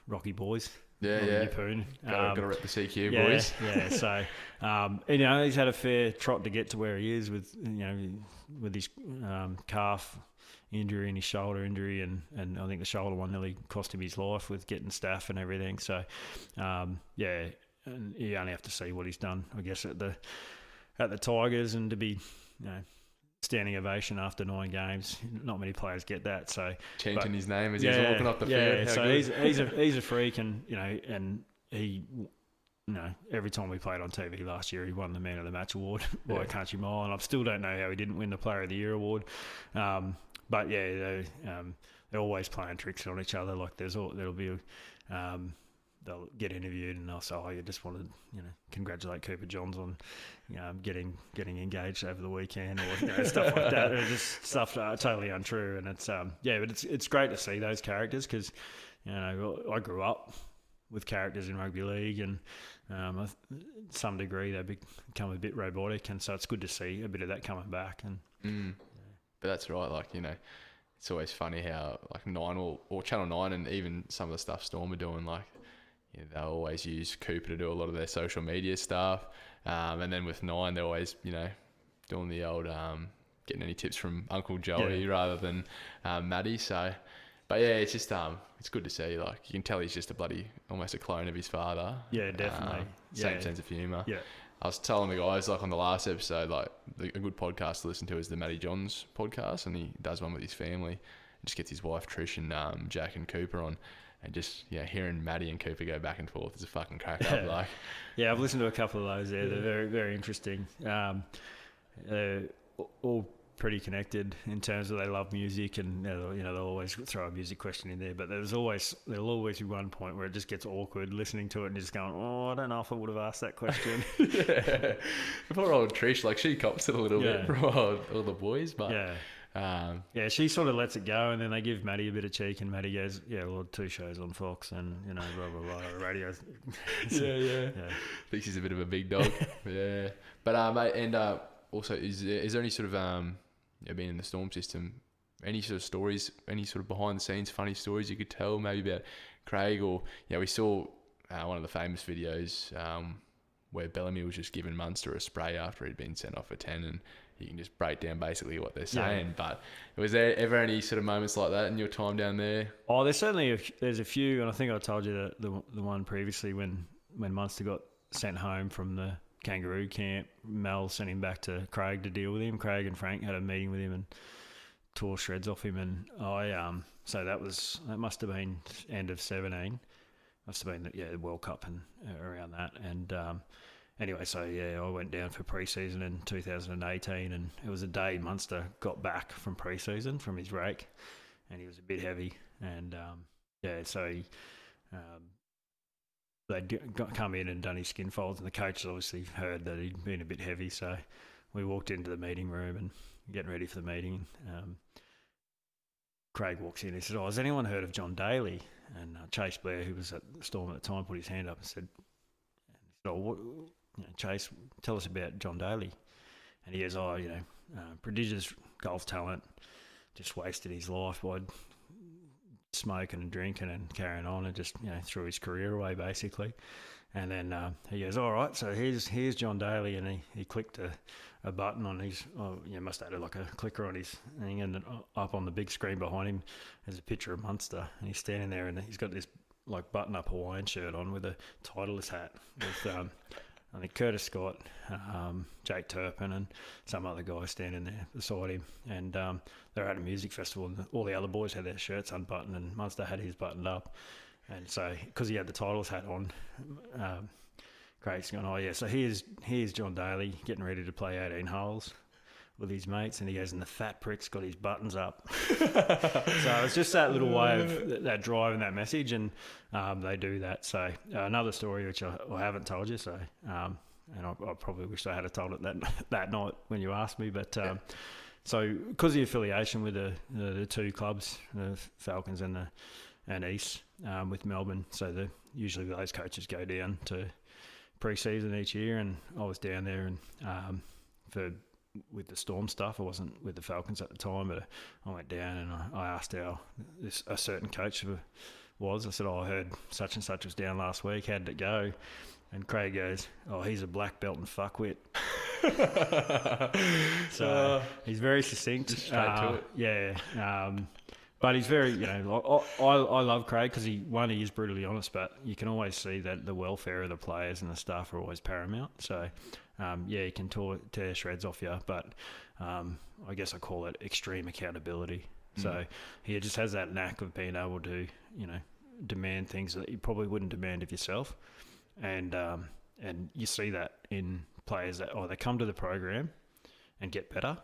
Rocky boys. Yeah. Got to rep the CQ boys. Yeah. So he's had a fair trot to get to where he is with his calf injury and his shoulder injury, and I think the shoulder one nearly cost him his life with getting staff and everything. So and you only have to see what he's done, I guess, at the Tigers, and to be standing ovation after 9 games. Not many players get that. So chanting his name as he's walking off the field. So he's a freak, and he. Every time we played on TV last year, he won the Man of the Match award by a country mile, and I still don't know how he didn't win the Player of the Year award. But yeah, they're always playing tricks on each other. Like there'll be they'll get interviewed and they'll say, "Oh, you just wanted congratulate Cooper Johns on getting engaged over the weekend," or stuff like that. It's just stuff totally untrue, and it's but it's great to see those characters because I grew up with characters in rugby league, and to some degree they become a bit robotic, and so it's good to see a bit of that coming back. And but that's right, it's always funny how Nine or Channel 9 and even some of the stuff Storm are doing, they'll always use Cooper to do a lot of their social media stuff, and then with Nine they're always doing the old getting any tips from Uncle Joey rather than Maddie. So but yeah, it's just it's good to see. You can tell he's just almost a clone of his father. Yeah, definitely. Same sense of humour. Yeah. I was telling the guys on the last episode, a good podcast to listen to is the Matty Johns podcast, and he does one with his family. And just gets his wife Trish and Jack and Cooper on, and just hearing Matty and Cooper go back and forth is a fucking crack up. Yeah, I've listened to a couple of those there. They're very, very interesting. All pretty connected in terms of they love music, and they'll always throw a music question in there, but there'll always be one point where it just gets awkward listening to it and just going, oh, I don't know if I would have asked that question. Yeah, poor old Trish, she cops it a little bit from all the boys, but she sort of lets it go, and then they give Matty a bit of cheek, and Matty goes, 2 shows on Fox and blah blah blah radio. Thinks he's a bit of a big dog. But mate, and also is there any sort of being in the Storm system, any sort of stories, any sort of behind the scenes funny stories you could tell maybe about Craig? Or we saw one of the famous videos where Bellamy was just giving Munster a spray after he'd been sent off for 10, and you can just break down basically what they're saying. But was there ever any sort of moments like that in your time down there? Oh, there's a few, and I think I told you the one previously when Munster got sent home from the Kangaroo camp. Mel sent him back to Craig to deal with him. Craig and Frank had a meeting with him and tore shreds off him, and so that must have been end of 17. Must have been the World Cup and around that. And anyway, so I went down for pre-season in 2018, and it was a day Munster got back from pre-season from his rake, and he was a bit heavy, and so he they'd come in and done his skin folds, and the coach obviously heard that he'd been a bit heavy, so we walked into the meeting room and getting ready for the meeting. Craig walks in, he said, has anyone heard of John Daly? And Chase Blair, who was at the Storm at the time, put his hand up and said, Chase, tell us about John Daly. And he goes, prodigious golf talent, just wasted his life by smoking and drinking and carrying on, and just threw his career away basically. And then he goes, all right, so here's John Daly, and he clicked a button on his, must have had like a clicker on his thing, and up on the big screen behind him there's a picture of Munster, and he's standing there, and he's got this button up Hawaiian shirt on with a Titleist hat with I think Curtis Scott, Jake Turpin, and some other guy standing there beside him. And they're at a music festival, and all the other boys had their shirts unbuttoned, and Munster had his buttoned up. And so, because he had the Titleist hat on, Craig's going, so here's John Daly getting ready to play 18 holes with his mates, and he goes, and the fat prick's got his buttons up. So it's just that little way of that drive and that message, and they do that. So another story which I haven't told you, so and I probably wish I had told it that night when you asked me. But so because of the affiliation with the two clubs, the Falcons and East, with Melbourne, so usually those coaches go down to pre-season each year, and I was down there and with the Storm stuff. I wasn't with the Falcons at the time, but I went down and I asked a certain coach was. I said, I heard such and such was down last week. How did it go? And Craig goes, he's a black belt and fuckwit. So he's very succinct. Just straight to it. Yeah. But he's very, I love Craig because he is brutally honest, but you can always see that the welfare of the players and the staff are always paramount. So, he can tear shreds off you, but I guess I call it extreme accountability. So he just has that knack of being able to, demand things that you probably wouldn't demand of yourself. And you see that in players that they come to the program and get better,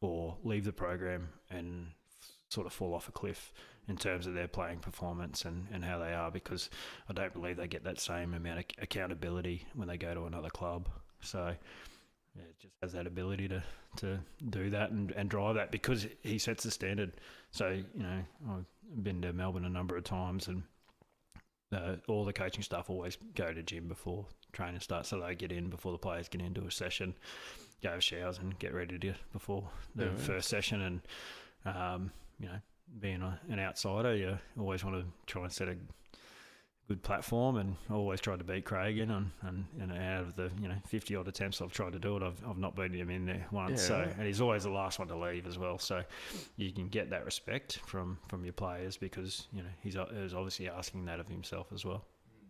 or leave the program and sort of fall off a cliff in terms of their playing performance and how they are, because I don't believe they get that same amount of accountability when they go to another club. So it just has that ability to do that and drive that, because he sets the standard. So, I've been to Melbourne a number of times, and all the coaching staff always go to gym before training starts, so they get in before the players get into a session, go have showers and get ready before the first session. And being an outsider, you always want to try and set a good platform, and I always tried to beat Craig in, and out of the 50 odd attempts I've tried to do it, I've not beaten him in there once. And he's always the last one to leave as well. So you can get that respect from your players, because he's obviously asking that of himself as well.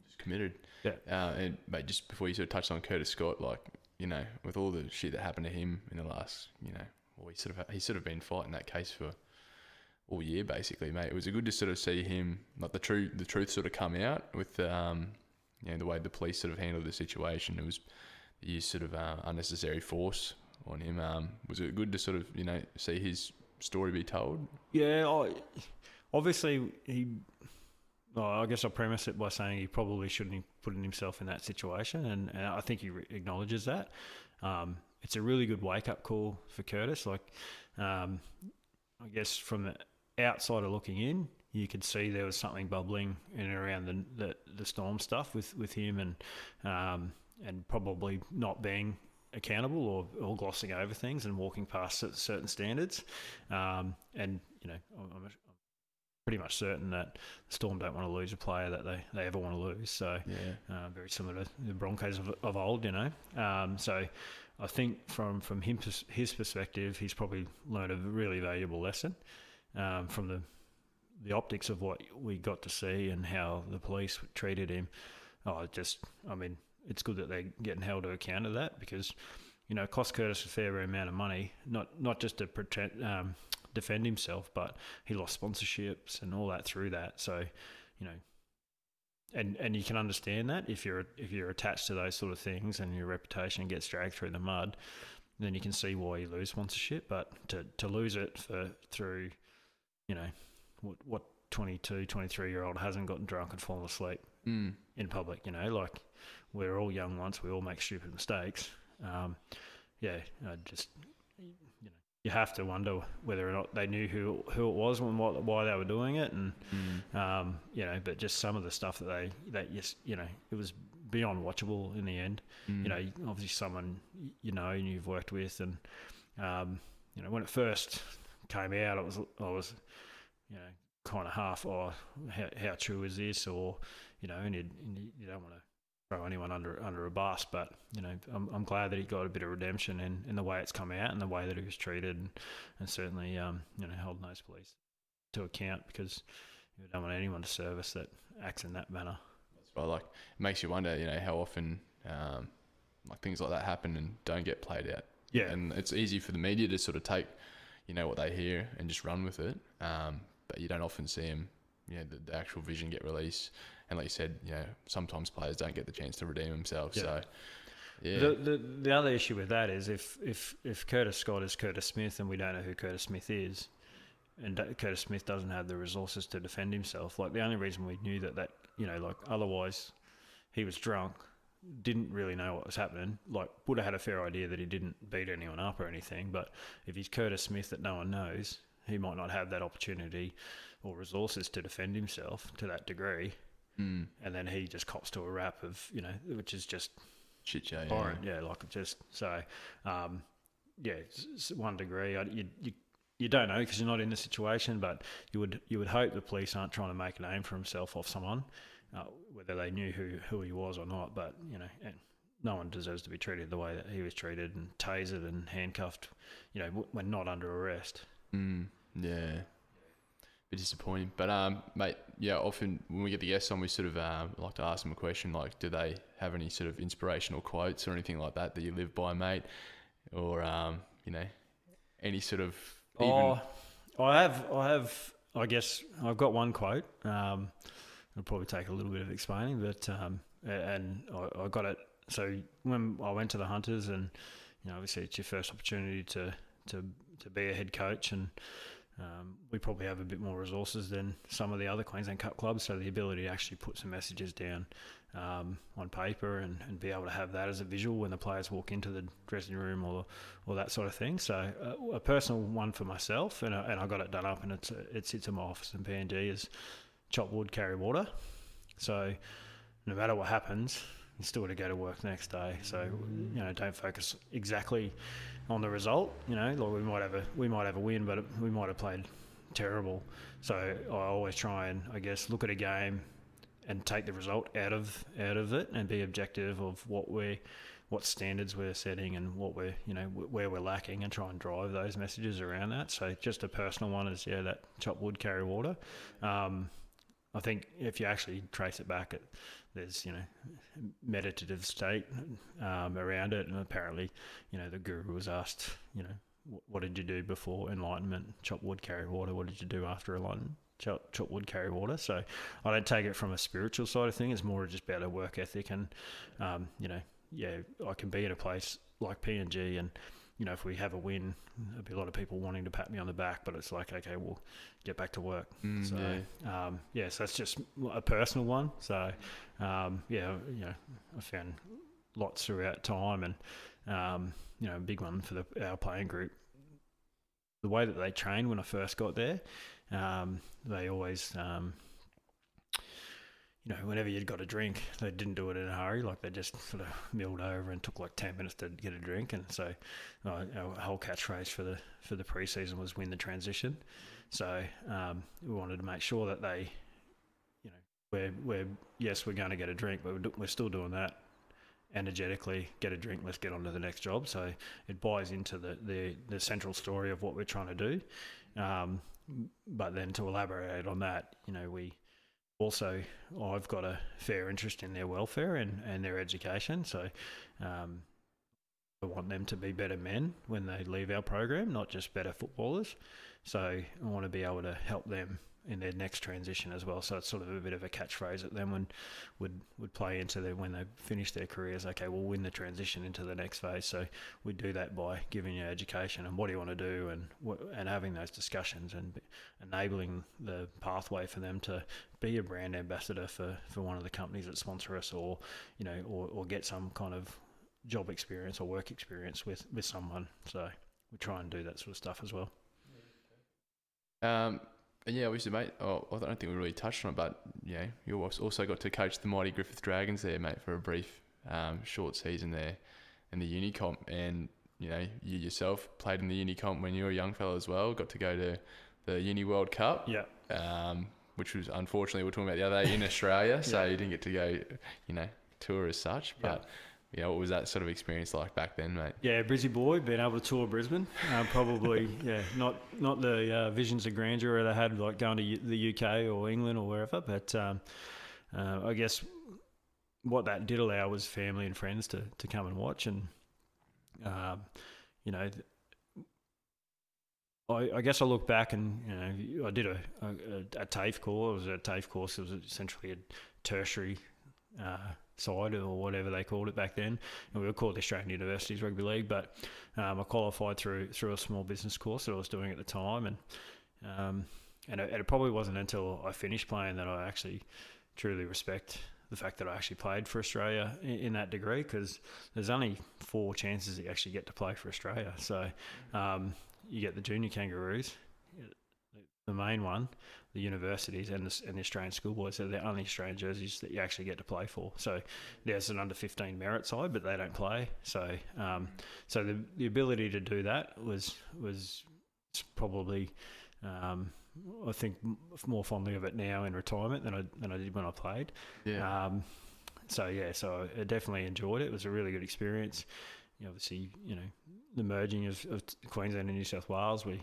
Just committed. Yeah. And mate, just before you sort of touched on Curtis Scott, with all the shit that happened to him in the last, he's sort of been fighting that case for all year, basically, mate. It was good to sort of see him, like the truth sort of come out with the way the police sort of handled the situation. It was the use sort of unnecessary force on him. Was it good to sort of see his story be told? Yeah, obviously I guess I'll premise it by saying he probably shouldn't have put himself in that situation, and I think he acknowledges that. It's a really good wake-up call for Curtis. I guess from the outsider looking in, you could see there was something bubbling in and around the Storm stuff with him, and probably not being accountable or glossing over things and walking past certain standards. I'm pretty much certain that the Storm don't want to lose a player that they ever want to lose. So very similar to the Broncos of old, So I think from his perspective, he's probably learned a really valuable lesson from the optics of what we got to see and how the police treated him. It's good that they're getting held to account of that, because it cost Curtis a fair amount of money, not just to defend himself, but he lost sponsorships and all that through that. So, and you can understand that if you're attached to those sort of things and your reputation gets dragged through the mud, then you can see why you lose sponsorship. But to lose it through, what 22, 23-year-old hasn't gotten drunk and fallen asleep in public, we're all young once, we all make stupid mistakes. You have to wonder whether or not they knew who it was and why they were doing it, and but just some of the stuff that it was beyond watchable in the end. Obviously someone and you've worked with, and when it first came out, I was kind of half, how true is this, or and you don't want to throw anyone under a bus, but I'm glad that he got a bit of redemption in the way it's come out and the way that he was treated, and certainly holding those police to account, because you don't want anyone to service that acts in that manner. That's right. It makes you wonder, how often things like that happen and don't get played out. Yeah, and it's easy for the media to sort of take what they hear and just run with it, but you don't often see them, the actual vision get released. And like you said, sometimes players don't get the chance to redeem themselves. Yeah. So, yeah. The other issue with that is if Curtis Scott is Curtis Smith and we don't know who Curtis Smith is, and Curtis Smith doesn't have the resources to defend himself, the only reason we knew that otherwise he was drunk didn't really know what was happening. Like, would have had a fair idea that he didn't beat anyone up or anything. But if he's Curtis Smith that no one knows, he might not have that opportunity or resources to defend himself to that degree. And then he just cops to a rap of, which is just shit show. Foreign, like just so. It's one degree. You don't know because you're not in the situation, but you would hope the police aren't trying to make a name for himself off someone, whether they knew who he was or not. But and no one deserves to be treated the way that he was treated and tasered and handcuffed. When not under arrest. Yeah. Bit disappointing, but mate, often when we get the guests on, we sort of like to ask them a question like, do they have any sort of inspirational quotes or anything like that you live by, mate, or any sort of I have. I guess I've got one quote. It'll probably take a little bit of explaining, but and I got it. So when I went to the Hunters, and obviously it's your first opportunity to be a head coach, and we probably have a bit more resources than some of the other Queensland Cup clubs, so the ability to actually put some messages down on paper and be able to have that as a visual when the players walk into the dressing room or that sort of thing. So a personal one for myself, and I got it done up, and it sits in my office in PNG, is chop wood, carry water. So no matter what happens, you still got to go to work the next day. So don't focus exactly on the result. Like we might have a win, but we might have played terrible. So I always try and, I guess, look at a game and take the result out of it and be objective of what standards we're setting and what we're where we're lacking, and try and drive those messages around that. So just a personal one is that chop wood, carry water. I think if you actually trace it back, there's meditative state around it, and apparently the guru was asked what did you do before enlightenment? Chop wood, carry water. What did you do after enlightenment? Chop wood, carry water. So I don't take it from a spiritual side of things. It's more just about a work ethic, and I can be in a place like PNG, and if we have a win, there'll be a lot of people wanting to pat me on the back, but it's like, okay, we'll get back to work. So that's just a personal one. So I found lots throughout time, and a big one for our playing group. The way that they trained when I first got there, they always, whenever you'd got a drink, they didn't do it in a hurry. Like, they just sort of milled over and took like 10 minutes to get a drink. And so our whole catchphrase for the pre-season was win the transition. So we wanted to make sure that they, we're going to get a drink, but we're still doing that energetically. Get a drink, let's get on to the next job. So it buys into the central story of what we're trying to do. But then to elaborate on that, we also, I've got a fair interest in their welfare and their education. So I want them to be better men when they leave our program, not just better footballers. So I want to be able to help them in their next transition as well. So it's sort of a bit of a catchphrase that then would play into when they finish their careers. Okay, we'll win the transition into the next phase. So we do that by giving you education and what do you want to do, and having those discussions and enabling the pathway for them to be a brand ambassador for one of the companies that sponsor us, or get some kind of job experience or work experience with someone. So we try and do that sort of stuff as well. Obviously, mate, I don't think we really touched on it, but you also got to coach the mighty Griffith Dragons there, mate, for a brief short season there in the uni comp. And you yourself played in the uni comp when you were a young fellow as well. Got to go to the Uni World Cup, which was, unfortunately, we're talking about the other day, in Australia, so you didn't get to go tour as such, but what was that sort of experience like back then, mate? Yeah, Brizzy boy, being able to tour Brisbane. Probably, not the visions of grandeur they had, like going to the UK or England or wherever. But I guess what that did allow was family and friends to come and watch. And, I guess I look back and, I did a TAFE course. It was a TAFE course. It was essentially a tertiary side, or whatever they called it back then, and we were called the Australian Universities Rugby League. But I qualified through a small business course that I was doing at the time, and it probably wasn't until I finished playing that I actually truly respect the fact that I actually played for Australia in that degree, because there's only 4 chances that you actually get to play for Australia. So you get the junior Kangaroos, the main one, the universities, and the Australian schoolboys. So they're only Australian jerseys that you actually get to play for. So there's an under 15 merit side, but they don't play. So so the ability to do that was probably I think more fondly of it now in retirement than I did when I played. Yeah. So I definitely enjoyed it. It was a really good experience. Obviously, the merging of Queensland and New South Wales, we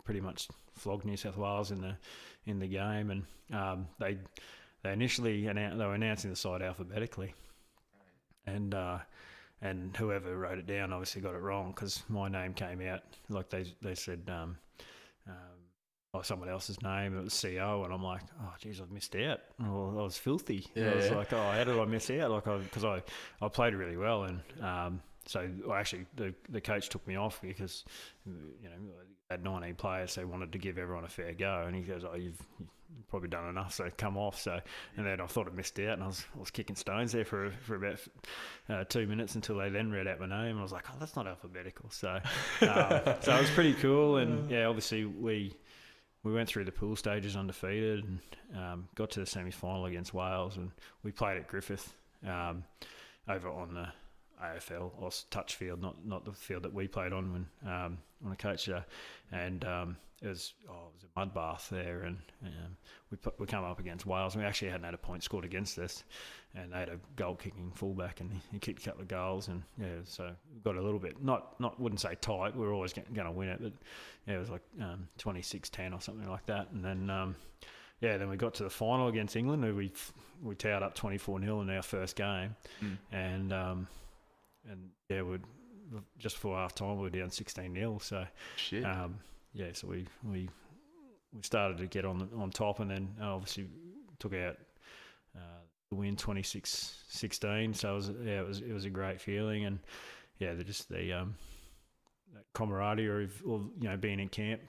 pretty much flogged New South Wales in the game, and they initially they were announcing the side alphabetically, and whoever wrote it down obviously got it wrong, because my name came out like they said someone else's name. It was CO, and I'm like, oh geez, I've missed out. Well, I was filthy. I was like, oh, how did I miss out? Like, because I played really well, and so actually the coach took me off because had 19 players, so wanted to give everyone a fair go, and he goes, oh, you've probably done enough, so come off. So, and then I thought I missed out, and I was kicking stones there for about 2 minutes until they then read out my name, and I was like, oh, that's not alphabetical. So so it was pretty cool, and obviously we went through the pool stages undefeated, and got to the semi-final against Wales, and we played at Griffith over on the AFL or touch field, not the field that we played on when I coached there, and it was a mud bath there, and we come up against Wales, and we actually hadn't had a point scored against us, and they had a goal kicking fullback, and he kicked a couple of goals, and so we got a little bit not wouldn't say tight, we were always going to win it, but it was like 26-10 or something like that, and then then we got to the final against England, who we towed up 24-0 in our first game, and we're just before half time we were down 16-0. So shit. So we started to get on top, and then obviously took out the win 26-16. So it was a great feeling, and that camaraderie of being in camp.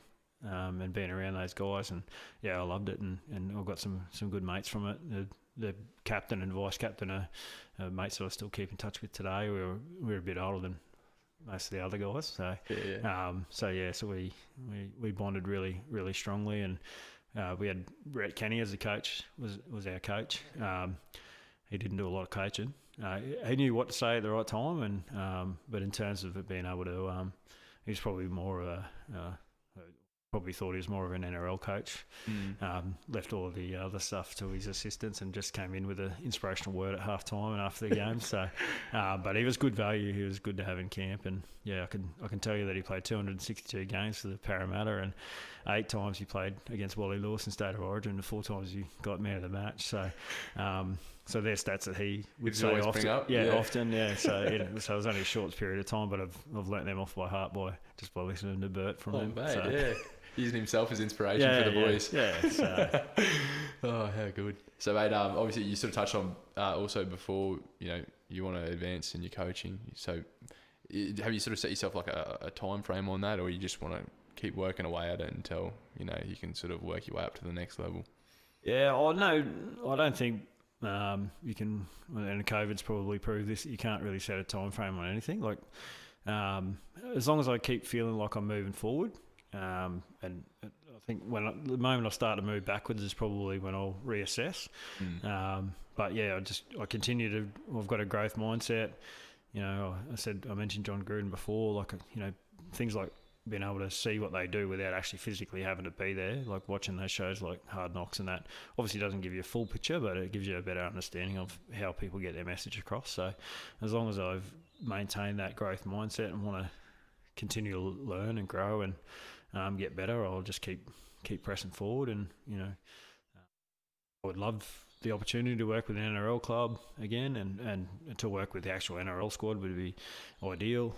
And being around those guys, and I loved it, and I've got some good mates from it. The captain and vice captain are mates that I still keep in touch with today. We're a bit older than most of the other guys, so so we bonded really, really strongly, and we had Brett Kenny as the coach, was our coach. He didn't do a lot of coaching. He knew what to say at the right time, and but in terms of it being able to, he's probably more of probably thought he was more of an NRL coach. Left all of the other stuff to his assistants, and just came in with an inspirational word at half time and after the game. So, but he was good value. He was good to have in camp, and I can tell you that he played 262 games for the Parramatta, and 8 times he played against Wally Lewis in State of Origin, and 4 times he got man of the match. So, so they're stats that he would say often. Often. So it was only a short period of time, but I've learnt them off by heart by listening to Bert from him. Mate, so. Using himself as inspiration for the boys. So. Oh, how good. So, mate, obviously you sort of touched on also before, you want to advance in your coaching. So, have you sort of set yourself like a time frame on that, or you just want to keep working away at it until, you can sort of work your way up to the next level? Yeah, no, I don't think you can, and COVID's probably proved this, you can't really set a time frame on anything. Like, as long as I keep feeling like I'm moving forward, and I think the moment I start to move backwards is probably when I'll reassess. But I continue to. I've got a growth mindset. I mentioned John Gruden before. Like things like being able to see what they do without actually physically having to be there. Like watching those shows like Hard Knocks and that. Obviously doesn't give you a full picture, but it gives you a better understanding of how people get their message across. So as long as I've maintained that growth mindset and want to continue to learn and grow and get better, I'll just keep pressing forward, and I would love the opportunity to work with an NRL club again, and to work with the actual NRL squad would be ideal.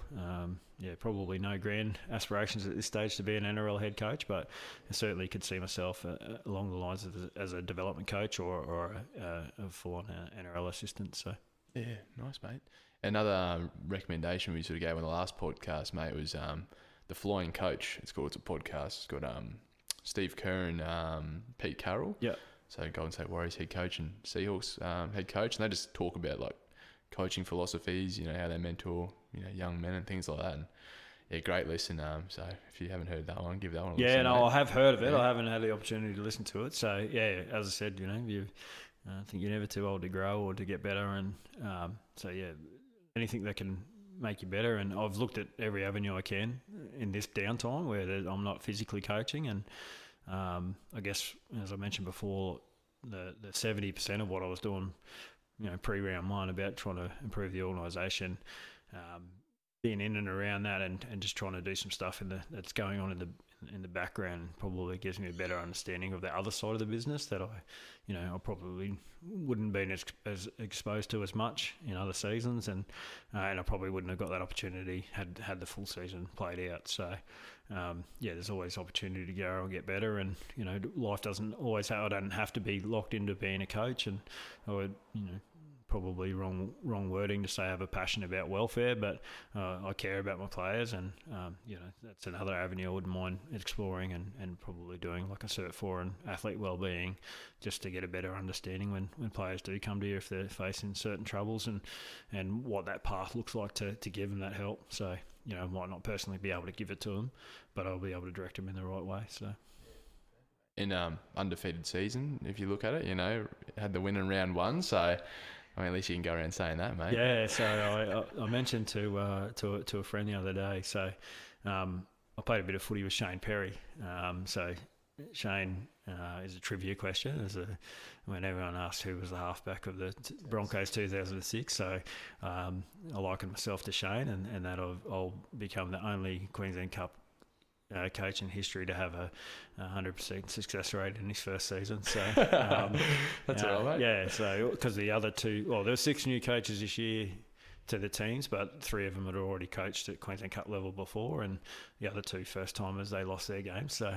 Probably no grand aspirations at this stage to be an NRL head coach, but I certainly could see myself along the lines of as a development coach or a full-on NRL assistant. So nice, mate. Another recommendation we sort of gave on the last podcast, mate, was The Flying Coach. It's a podcast. It's got Steve Kerr and Pete Carroll. Yeah. so Golden State Warriors head coach and Seahawks head coach, and they just talk about like coaching philosophies, how they mentor young men and things like that. And yeah, great listen. So if you haven't heard that one, give that one a listen. Yeah, no, mate. I have heard of it. I haven't had the opportunity to listen to it. So yeah, as I said, I think you're never too old to grow or to get better. And so yeah, anything that can make you better. And I've looked at every avenue I can in this downtime where I'm not physically coaching. And I guess, as I mentioned before, the 70% of what I was doing, pre-round one about trying to improve the organisation, being in and around that and just trying to do some stuff that's going on in the background probably gives me a better understanding of the other side of the business that I probably wouldn't been as exposed to as much in other seasons, and I probably wouldn't have got that opportunity had the full season played out. So there's always opportunity to go and get better, and life doesn't always I don't have to be locked into being a coach, and I would probably wrong wording to say I have a passion about welfare, but I care about my players, and that's another avenue I wouldn't mind exploring and probably doing like a Cert 4 and athlete wellbeing, just to get a better understanding when players do come to you if they're facing certain troubles, and what that path looks like to give them that help. So I might not personally be able to give it to them, but I'll be able to direct them in the right way. So in undefeated season, if you look at it, had the win in round one, so at least you can go around saying that, mate. Yeah, so I mentioned to a friend the other day. So I played a bit of footy with Shane Perry. So Shane is a trivia question. When everyone asked who was the halfback of the Broncos 2006. So I liken myself to Shane, and that I'll become the only Queensland Cup coach in history to have a 100% success rate in his first season. So that's all right, mate. Yeah, so because the other two, there were 6 new coaches this year to the teams, but 3 of them had already coached at Queensland Cup level before, and the other 2 first timers, they lost their games. So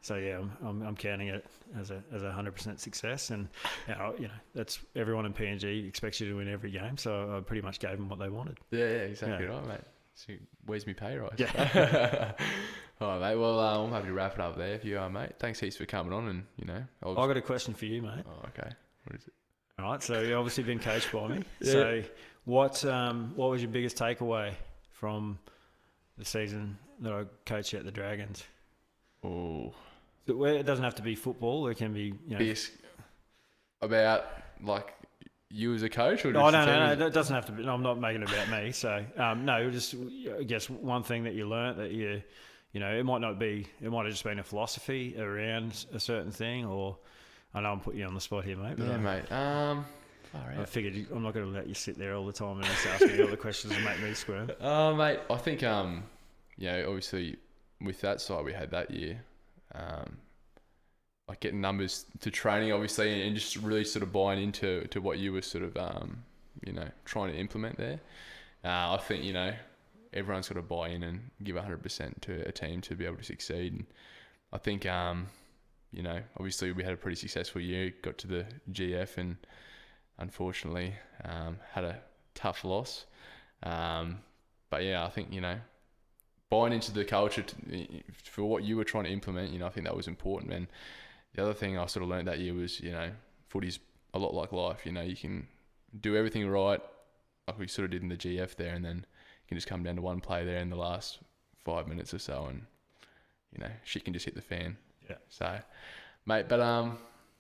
so yeah, I'm counting it as a 100% success, and that's everyone in PNG expects you to win every game. So I pretty much gave them what they wanted. Yeah, exactly right, mate. So where's me pay rise? Yeah. All right, mate. Well, I'm happy to wrap it up there if you are, mate. Thanks heaps for coming on, and I've got a question for you, mate. Oh, okay. What is it? All right. So you've obviously been coached by me. Yeah. So what was your biggest takeaway from the season that I coached you at the Dragons? Oh. So it doesn't have to be football. It can be biggest about like you as a coach, or no, it doesn't have to be. No, I'm not making it about me. So just I guess one thing that you learnt that it might not be. It might have just been a philosophy around a certain thing, or I know I'm putting you on the spot here, mate. But yeah, mate. I figured I'm not going to let you sit there all the time and just ask me all the questions and make me squirm. Oh, mate. I think obviously with that side we had that year, like getting numbers to training, obviously, and just really sort of buying into what you were sort of trying to implement there. I think everyone's got to buy in and give 100% to a team to be able to succeed. And I think obviously we had a pretty successful year, got to the GF, and unfortunately had a tough loss. But yeah, I think buying into the culture for what you were trying to implement, I think that was important. And the other thing I sort of learned that year was, footy's a lot like life. You can do everything right, like we sort of did in the GF there, and then you can just come down to one play there in the last 5 minutes or so, and shit can just hit the fan. Yeah. So, mate, but I'm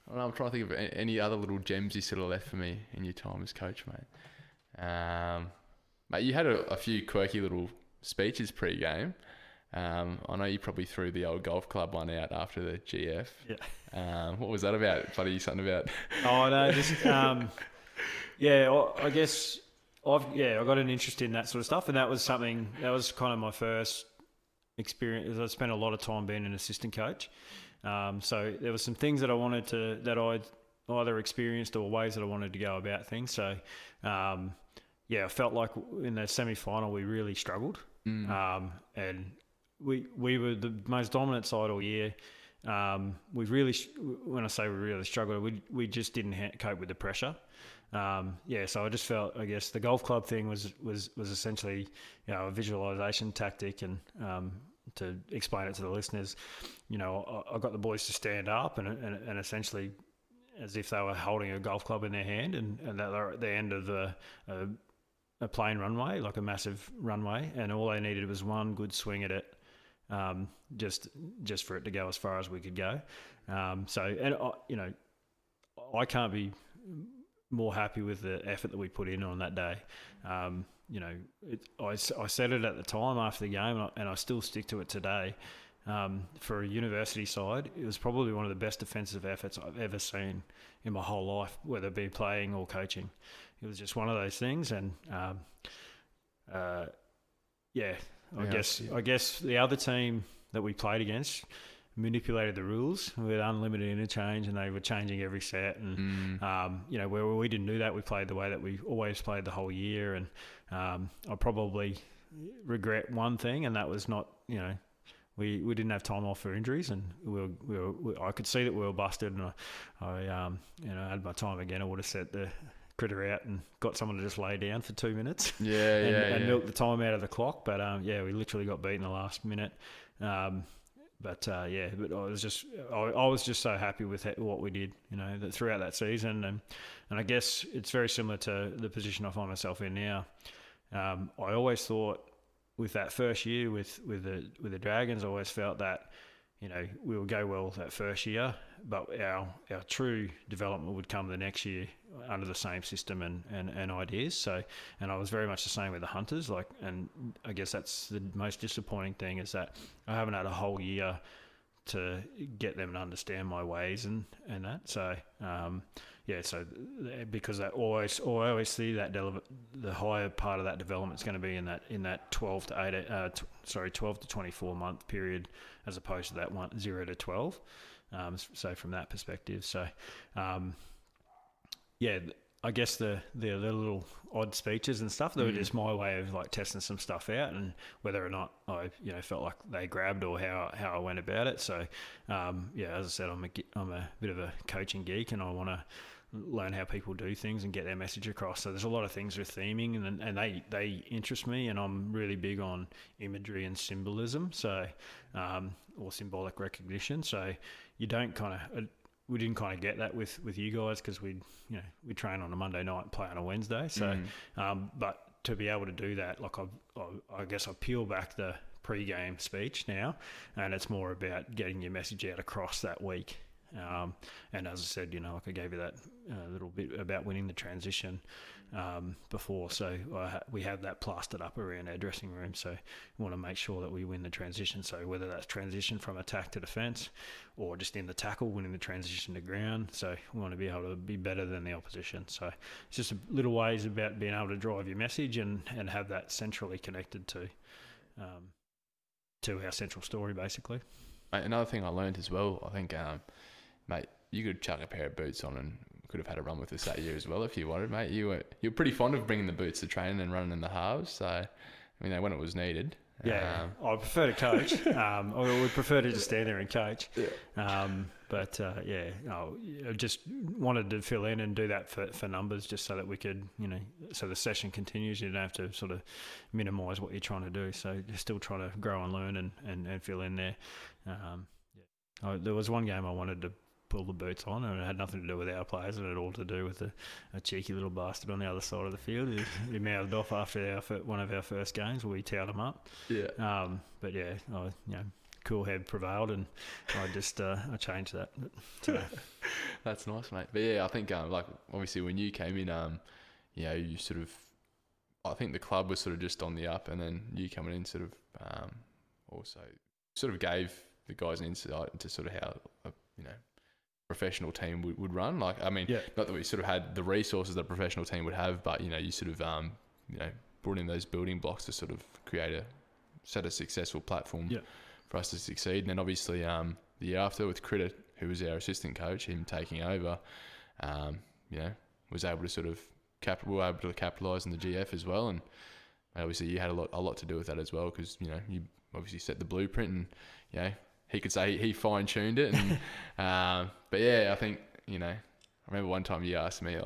trying to think of any other little gems you sort of left for me in your time as coach, mate. Mate, you had a few quirky little speeches pre-game. I know you probably threw the old golf club one out after the GF. Yeah. What was that about? Buddy, something about? Oh no, just I guess I got an interest in that sort of stuff, and that was kind of my first experience. I spent a lot of time being an assistant coach, so there were some things that I'd either experienced or ways that I wanted to go about things. So I felt like in the semi-final we really struggled, and we were the most dominant side all year. We really, when I say we really struggled, we just didn't cope with the pressure. So I just felt, I guess, the golf club thing was essentially, a visualization tactic, and to explain it to the listeners, I got the boys to stand up and essentially as if they were holding a golf club in their hand, and that they're at the end of a plain runway, like a massive runway, and all they needed was one good swing at it, just for it to go as far as we could go. I can't be more happy with the effort that we put in on that day. I said it at the time after the game, and I still stick to it today. For a university side, it was probably one of the best defensive efforts I've ever seen in my whole life, whether it be playing or coaching. It was just one of those things, and I guess the other team that we played against manipulated the rules with unlimited interchange, and they were changing every set. And where we didn't do that, we played the way that we always played the whole year. And I probably regret one thing, and that was not, we didn't have time off for injuries, and I could see that we were busted. And I had my time again, I would have set the critter out and got someone to just lay down for 2 minutes. And milk the time out of the clock. But we literally got beaten the last minute. But I was just so happy with what we did, that throughout that season, and I guess it's very similar to the position I find myself in now. I always thought with that first year with the Dragons, I always felt that we would go well that first year, but our true development would come the next year under the same system and ideas. So, and I was very much the same with the Hunters. And I guess that's the most disappointing thing, is that I haven't had a whole year to get them to understand my ways and that. So, because I always see that the higher part of that development is going to be in that 12 to 24 month period, as opposed to that 0 to 12. So from that perspective, I guess the little odd speeches and stuff, they were just my way of testing some stuff out, and whether or not I felt like they grabbed, or how I went about it. So as I said, I'm a bit of a coaching geek, and I want to learn how people do things and get their message across. So there's a lot of things with theming, and they interest me, and I'm really big on imagery and symbolism, so or symbolic recognition. So you don't we didn't kind of get that with you guys, because we train on a Monday night and play on a Wednesday. So, but to be able to do that, I guess I peel back the pre-game speech now, and it's more about getting your message out across that week. And as I said, I gave you that little bit about winning the transition before. So we have that plastered up around our dressing room. So we want to make sure that we win the transition. So whether that's transition from attack to defence, or just in the tackle, winning the transition to ground. So we want to be able to be better than the opposition. So it's just little ways about being able to drive your message and have that centrally connected to our central story, basically. Mate, another thing I learned as well, I think, mate, you could chuck a pair of boots on and could have had a run with us that year as well if you wanted, mate. You were pretty fond of bringing the boots to training and running in the halves. So, when it was needed. Yeah, I prefer to coach. I would prefer to just stand there and coach. Yeah. I just wanted to fill in and do that for numbers, just so that we could, so the session continues. You don't have to sort of minimise what you're trying to do. So you're still trying to grow and learn and fill in there. There was one game I wanted to pull the boots on, and it had nothing to do with our players. It had all to do with a cheeky little bastard on the other side of the field. He mouthed off after one of our first games where we towed him up. Yeah. Cool head prevailed, and I just I changed that. So. That's nice, mate. But yeah, I think obviously when you came in, you sort of, I think the club was sort of just on the up, and then you coming in sort of also sort of gave the guys an insight into sort of how professional team would run. Not that we sort of had the resources that a professional team would have, but you sort of brought in those building blocks to sort of set a successful platform for us to succeed. And then obviously the year after with Critter, who was our assistant coach, him taking over, was able to sort of capitalise on the GF as well. And obviously you had a lot to do with that as well, because you obviously set the blueprint, and he could say he fine-tuned it. And but yeah, I think, I remember one time you asked me,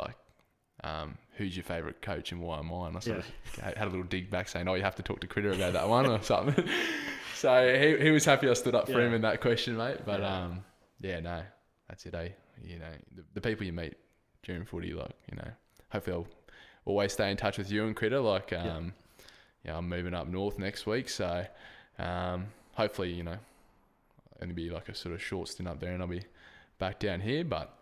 who's your favourite coach and why am I? And I sort of had a little dig back saying, you have to talk to Critter about that one or something. So he was happy I stood up for him in that question, mate. But no, that's it, eh? You know, the people you meet during footy, like, you know, hopefully I'll always stay in touch with you and Critter. Like, yeah, I'm moving up north next week, so hopefully, you know, only be like a sort of short stint up there and I'll be back down here, but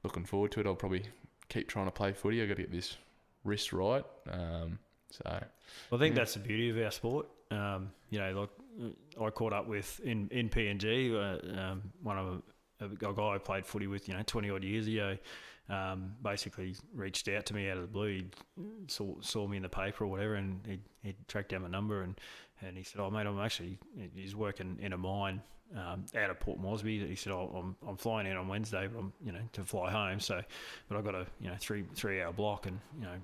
looking forward to it. I'll probably keep trying to play footy. I've got to get this wrist right. Well, I think that's the beauty of our sport. You know, like I caught up with in PNG, one of a guy I played footy with, you know, 20 odd years ago. Basically reached out to me out of the blue. He saw me in the paper or whatever, and he tracked down my number and he said, "Oh mate, he's working in a mine out of Port Moresby." He said, "Oh, I'm flying in on Wednesday, but I'm, you know, to fly home. So, but I've got a, you know, 3 hour block, and, you know."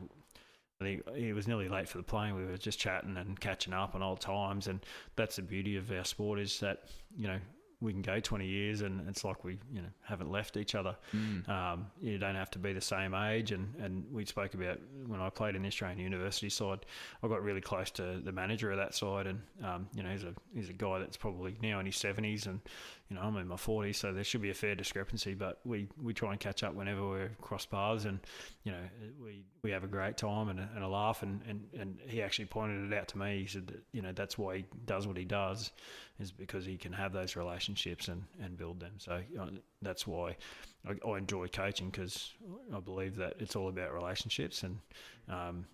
I think he was nearly late for the plane. We were just chatting and catching up on old times, and that's the beauty of our sport, is that, you know, we can go 20 years and it's like we, you know, haven't left each other. You don't have to be the same age, and we spoke about when I played in the Australian university side, I got really close to the manager of that side, and you know, he's a guy that's probably now in his 70s, and, you know, I'm in my 40s, so there should be a fair discrepancy, but we try and catch up whenever we're cross paths, and, you know, we have a great time and a laugh, and he actually pointed it out to me. He said that, you know, that's why he does what he does, is because he can have those relationships and build them. So, you know, that's why I enjoy coaching, because I believe that it's all about relationships, and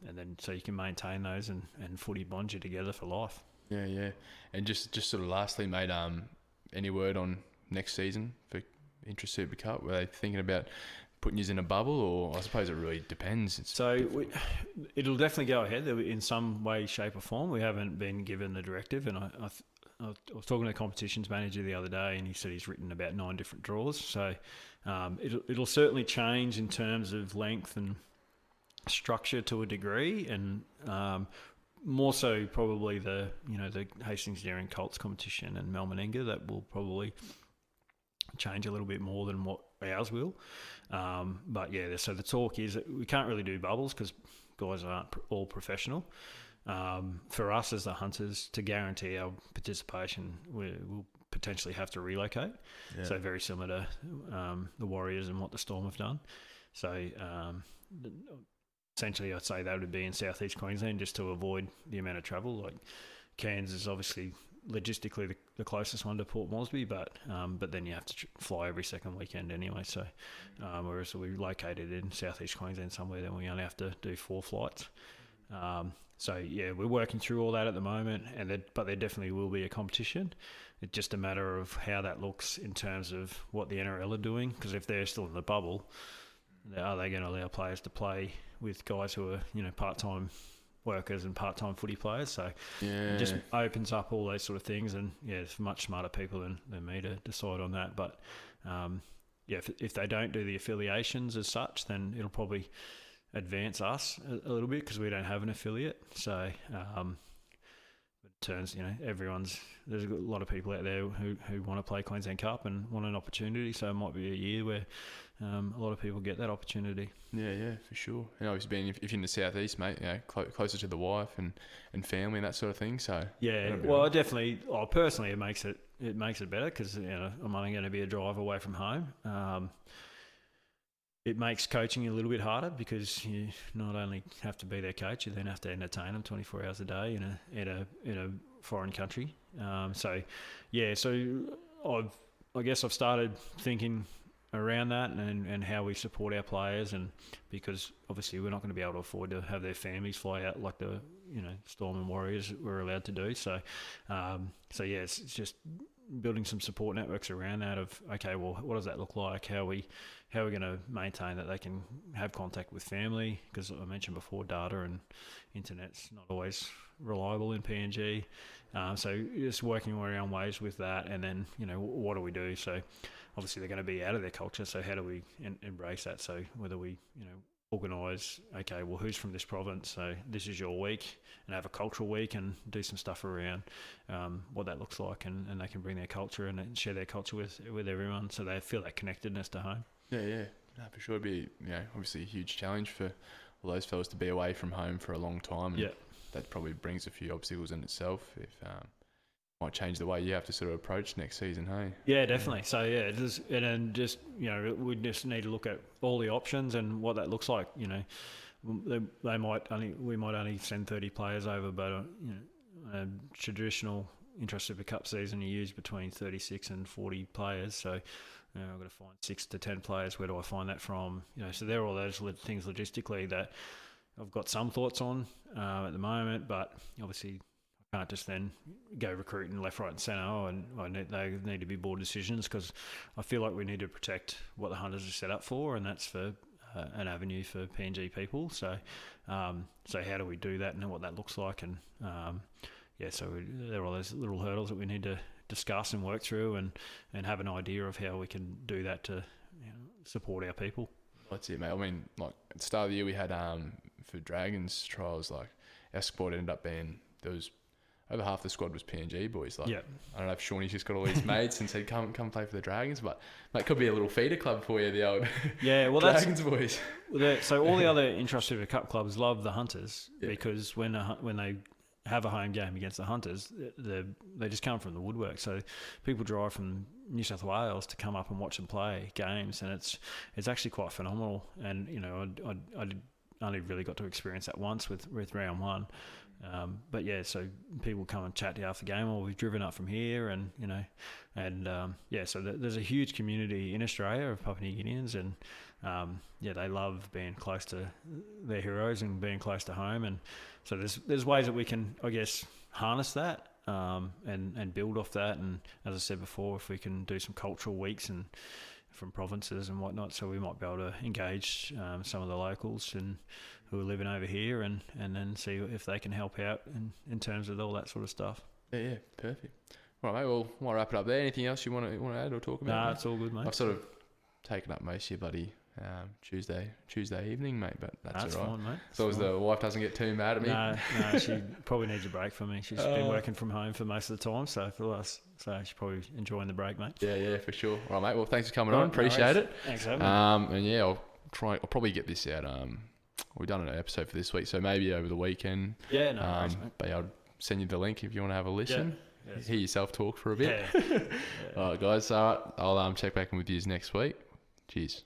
then so you can maintain those, and footy bonds you together for life. Yeah. And just sort of lastly, mate, any word on next season for Intrust Super Cup? Were they thinking about putting you in a bubble, or I suppose it really depends? It'll definitely go ahead in some way, shape or form. We haven't been given the directive, and I was talking to the competitions manager the other day, and he said he's written about 9 different draws. So it'll certainly change in terms of length and structure to a degree, and more so probably the Hastings Daring Colts competition and Melbourne Inga, that will probably change a little bit more than what ours will. But yeah, so the talk is that we can't really do bubbles because guys aren't all professional. For us as the Hunters, to guarantee our participation, we'll potentially have to relocate. Yeah. So very similar to the Warriors and what the Storm have done. So essentially, I'd say that would be in southeast Queensland, just to avoid the amount of travel. Like Cairns is obviously logistically the closest one to Port Moresby, but then you have to fly every second weekend anyway. So whereas we're located in southeast Queensland somewhere, then we only have to do 4 flights. So yeah, we're working through all that at the moment, but there definitely will be a competition. It's just a matter of how that looks in terms of what the NRL are doing, because if they're still in the bubble, are they going to allow players to play with guys who are, you know, part-time workers and part-time footy players? So it just opens up all those sort of things, and yeah, it's much smarter people than me to decide on that. But yeah, if they don't do the affiliations as such, then it'll probably advance us a little bit, because we don't have an affiliate. So it turns, you know, there's a lot of people out there who want to play Queensland Cup and want an opportunity. So it might be a year where a lot of people get that opportunity. Yeah, for sure. And obviously, if you're in the southeast, mate, you know, closer to the wife and family and that sort of thing. So yeah, well, personally, it makes it better, because, you know, I'm only going to be a drive away from home. It makes coaching a little bit harder, because you not only have to be their coach, you then have to entertain them 24 hours a day in a foreign country. So I guess I've started thinking around that and how we support our players, and because obviously we're not going to be able to afford to have their families fly out like the, you know, Storm and Warriors were allowed to do. So yeah, it's just building some support networks around that of, okay, well, what does that look like? How are we going to maintain that they can have contact with family? Because I mentioned before, data and internet's not always reliable in PNG. So just working around ways with that, and then, you know, what do we do? So obviously they're going to be out of their culture. So how do we embrace that? So whether we, you know, organise, okay, well, who's from this province? So this is your week, and have a cultural week and do some stuff around what that looks like, and they can bring their culture and share their culture with everyone, so they feel that connectedness to home. Yeah. No, for sure. It'd be, you know, obviously a huge challenge for all those fellas to be away from home for a long time. And that probably brings a few obstacles in itself. If might change the way you have to sort of approach next season, hey? Yeah, definitely. So yeah, and then just we just need to look at all the options and what that looks like. We might only send 30 players over, but a traditional Intrust Super Cup season you use between 36 and 40 players. So I've got to find 6 to 10 players. Where do I find that from? So there are all those things logistically that I've got some thoughts on at the moment, but obviously I can't just then go recruiting left, right and centre, and they need to be board decisions, because I feel like we need to protect what the Hunters are set up for, and that's for an avenue for PNG people. So so how do we do that and what that looks like? And so there are all those little hurdles that we need to discuss and work through and have an idea of how we can do that to support our people. That's it, mate. I mean, like at the start of the year we had for Dragons trials, like our squad ended up being, there was over half the squad was PNG boys. Like, yep. I don't know if Shawnee's just got all these mates and said, come play for the Dragons, but that could be a little feeder club for you, the old Dragons boys. So all the other Intrust Super Cup clubs love the Hunters because when they have a home game against the Hunters, they just come from the woodwork. So people drive from New South Wales to come up and watch them play games, and it's actually quite phenomenal. And I only really got to experience that once with round one. But yeah, so people come and chat to you after the game, or we've driven up from here, so there's a huge community in Australia of Papua New Guineans, and they love being close to their heroes and being close to home, and so there's ways that we can, I guess, harness that and build off that, and as I said before, if we can do some cultural weeks and from provinces and whatnot, so we might be able to engage some of the locals and who are living over here, and then see if they can help out in terms of all that sort of stuff. Yeah, perfect. All right, mate, well, we'll wrap it up there. Anything else you want to add or talk about? Nah, it's all good, mate. I've sort of taken up most of your bloody Tuesday evening, mate, but that's all right. Fine, mate. As long as the wife doesn't get too mad at me. No, she probably needs a break from me. She's been working from home for most of the time, so she's probably enjoying the break, mate. Yeah, for sure. All right, mate. Well, thanks for coming on. Appreciate it. Thanks for having me. And yeah, I'll probably get this out. We've done an episode for this week, so maybe over the weekend. Yeah, no worries, mate. But I'll send you the link if you want to have a listen. Yeah. Hear yourself talk for a bit. Yeah. All right, guys. I'll check back in with you next week. Cheers.